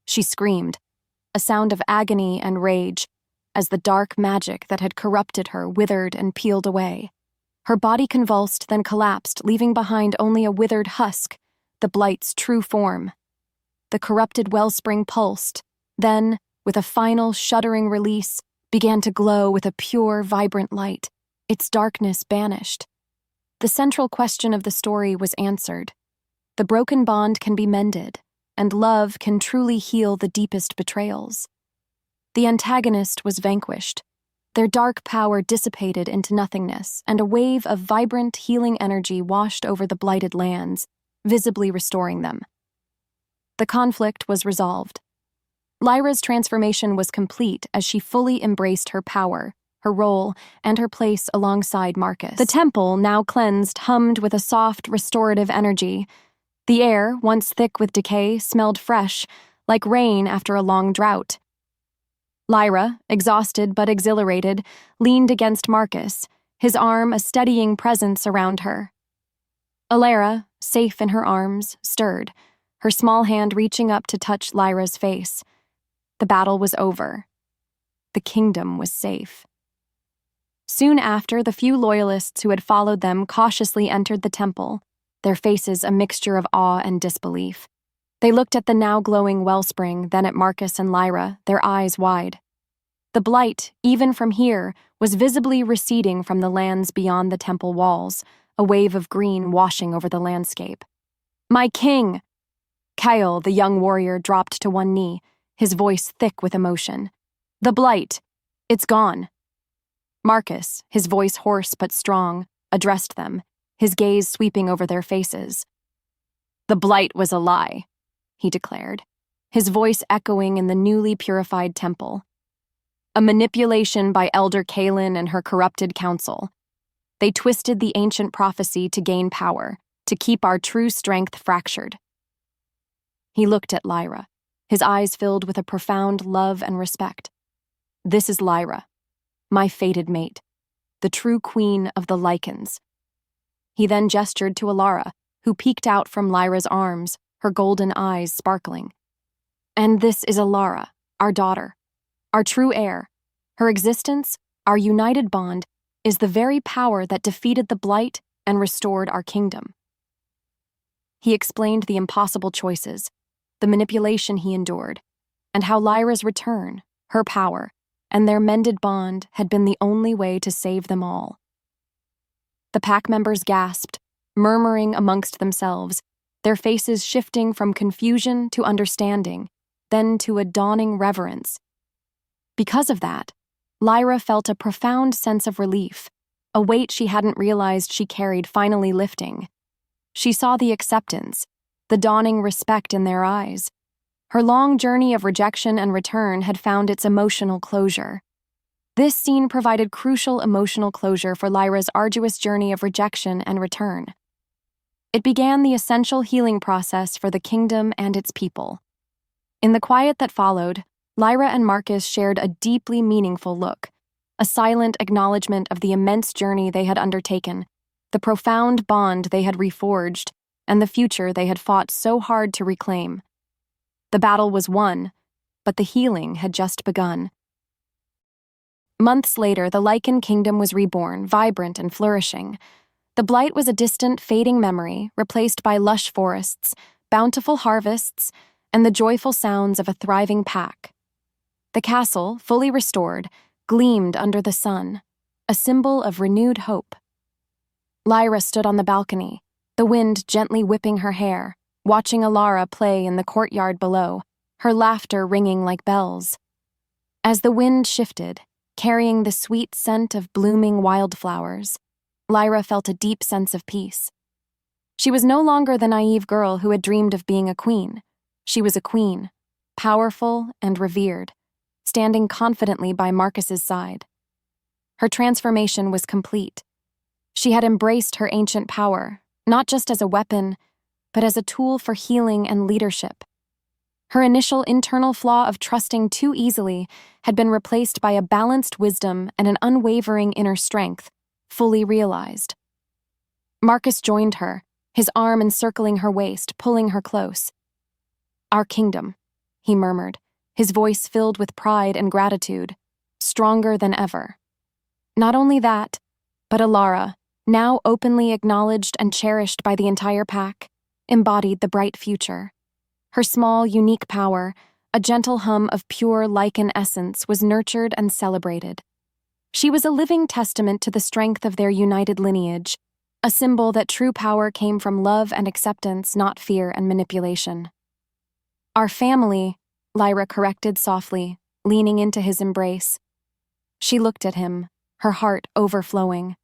She screamed, a sound of agony and rage, as the dark magic that had corrupted her withered and peeled away. Her body convulsed, then collapsed, leaving behind only a withered husk, the blight's true form. The corrupted wellspring pulsed, then, with a final shuddering release, began to glow with a pure, vibrant light, its darkness banished. The central question of the story was answered. The broken bond can be mended, and love can truly heal the deepest betrayals. The antagonist was vanquished. Their dark power dissipated into nothingness, and a wave of vibrant, healing energy washed over the blighted lands, visibly restoring them. The conflict was resolved. Lyra's transformation was complete as she fully embraced her power, her role, and her place alongside Marcus. The temple, now cleansed, hummed with a soft, restorative energy. The air, once thick with decay, smelled fresh, like rain after a long drought. Lyra, exhausted but exhilarated, leaned against Marcus, his arm a steadying presence around her. Alara, safe in her arms, stirred, her small hand reaching up to touch Lyra's face. The battle was over. The kingdom was safe. Soon after, the few loyalists who had followed them cautiously entered the temple, their faces a mixture of awe and disbelief. They looked at the now glowing wellspring, then at Marcus and Lyra, their eyes wide. The blight, even from here, was visibly receding from the lands beyond the temple walls, a wave of green washing over the landscape. "My king!" Kyle, the young warrior, dropped to one knee, his voice thick with emotion. "The blight! It's gone!" Marcus, his voice hoarse but strong, addressed them, his gaze sweeping over their faces. "The blight was a lie," he declared, his voice echoing in the newly purified temple. "A manipulation by Elder Kaelin and her corrupted council. They twisted the ancient prophecy to gain power, to keep our true strength fractured." He looked at Lyra, his eyes filled with a profound love and respect. "This is Lyra, my fated mate, the true queen of the Lycans." He then gestured to Alara, who peeked out from Lyra's arms, her golden eyes sparkling. "And this is Alara, our daughter, our true heir. Her existence, our united bond, is the very power that defeated the blight and restored our kingdom." He explained the impossible choices, the manipulation he endured, and how Lyra's return, her power, and their mended bond had been the only way to save them all. The pack members gasped, murmuring amongst themselves, their faces shifting from confusion to understanding, then to a dawning reverence. Because of that, Lyra felt a profound sense of relief, a weight she hadn't realized she carried finally lifting. She saw the acceptance, the dawning respect in their eyes. Her long journey of rejection and return had found its emotional closure. This scene provided crucial emotional closure for Lyra's arduous journey of rejection and return. It began the essential healing process for the kingdom and its people. In the quiet that followed, Lyra and Marcus shared a deeply meaningful look, a silent acknowledgement of the immense journey they had undertaken, the profound bond they had reforged, and the future they had fought so hard to reclaim. The battle was won, but the healing had just begun. Months later, the Lycan kingdom was reborn, vibrant and flourishing. The blight was a distant, fading memory, replaced by lush forests, bountiful harvests, and the joyful sounds of a thriving pack. The castle, fully restored, gleamed under the sun, a symbol of renewed hope. Lyra stood on the balcony, the wind gently whipping her hair, watching Alara play in the courtyard below, her laughter ringing like bells. As the wind shifted, carrying the sweet scent of blooming wildflowers, Lyra felt a deep sense of peace. She was no longer the naive girl who had dreamed of being a queen. She was a queen, powerful and revered, standing confidently by Marcus's side. Her transformation was complete. She had embraced her ancient power, not just as a weapon, but as a tool for healing and leadership. Her initial internal flaw of trusting too easily had been replaced by a balanced wisdom and an unwavering inner strength, fully realized. Marcus joined her, his arm encircling her waist, pulling her close. "Our kingdom," he murmured, his voice filled with pride and gratitude, stronger than ever. Not only that, but Lyra, now openly acknowledged and cherished by the entire pack, embodied the bright future. Her small, unique power, a gentle hum of pure Lycan essence, was nurtured and celebrated. She was a living testament to the strength of their united lineage, a symbol that true power came from love and acceptance, not fear and manipulation. "Our family," Lyra corrected softly, leaning into his embrace. She looked at him, her heart overflowing.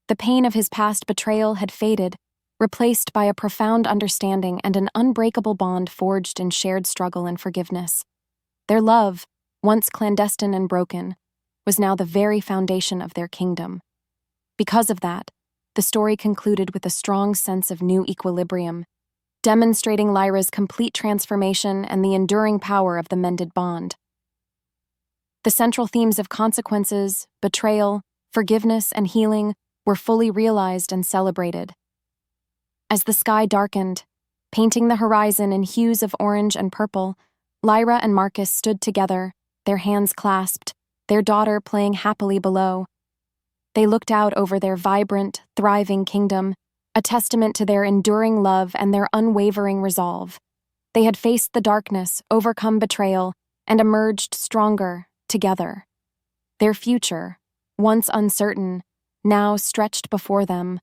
The pain of his past betrayal had faded, replaced by a profound understanding and an unbreakable bond forged in shared struggle and forgiveness. Their love, once clandestine and broken, was now the very foundation of their kingdom. Because of that, the story concluded with a strong sense of new equilibrium, demonstrating Lyra's complete transformation and the enduring power of the mended bond. The central themes of consequences, betrayal, forgiveness, and healing were fully realized and celebrated. As the sky darkened, painting the horizon in hues of orange and purple, Lyra and Marcus stood together, their hands clasped, their daughter playing happily below. They looked out over their vibrant, thriving kingdom, a testament to their enduring love and their unwavering resolve. They had faced the darkness, overcome betrayal, and emerged stronger, together. Their future, once uncertain, now stretched before them,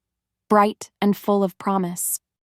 bright and full of promise.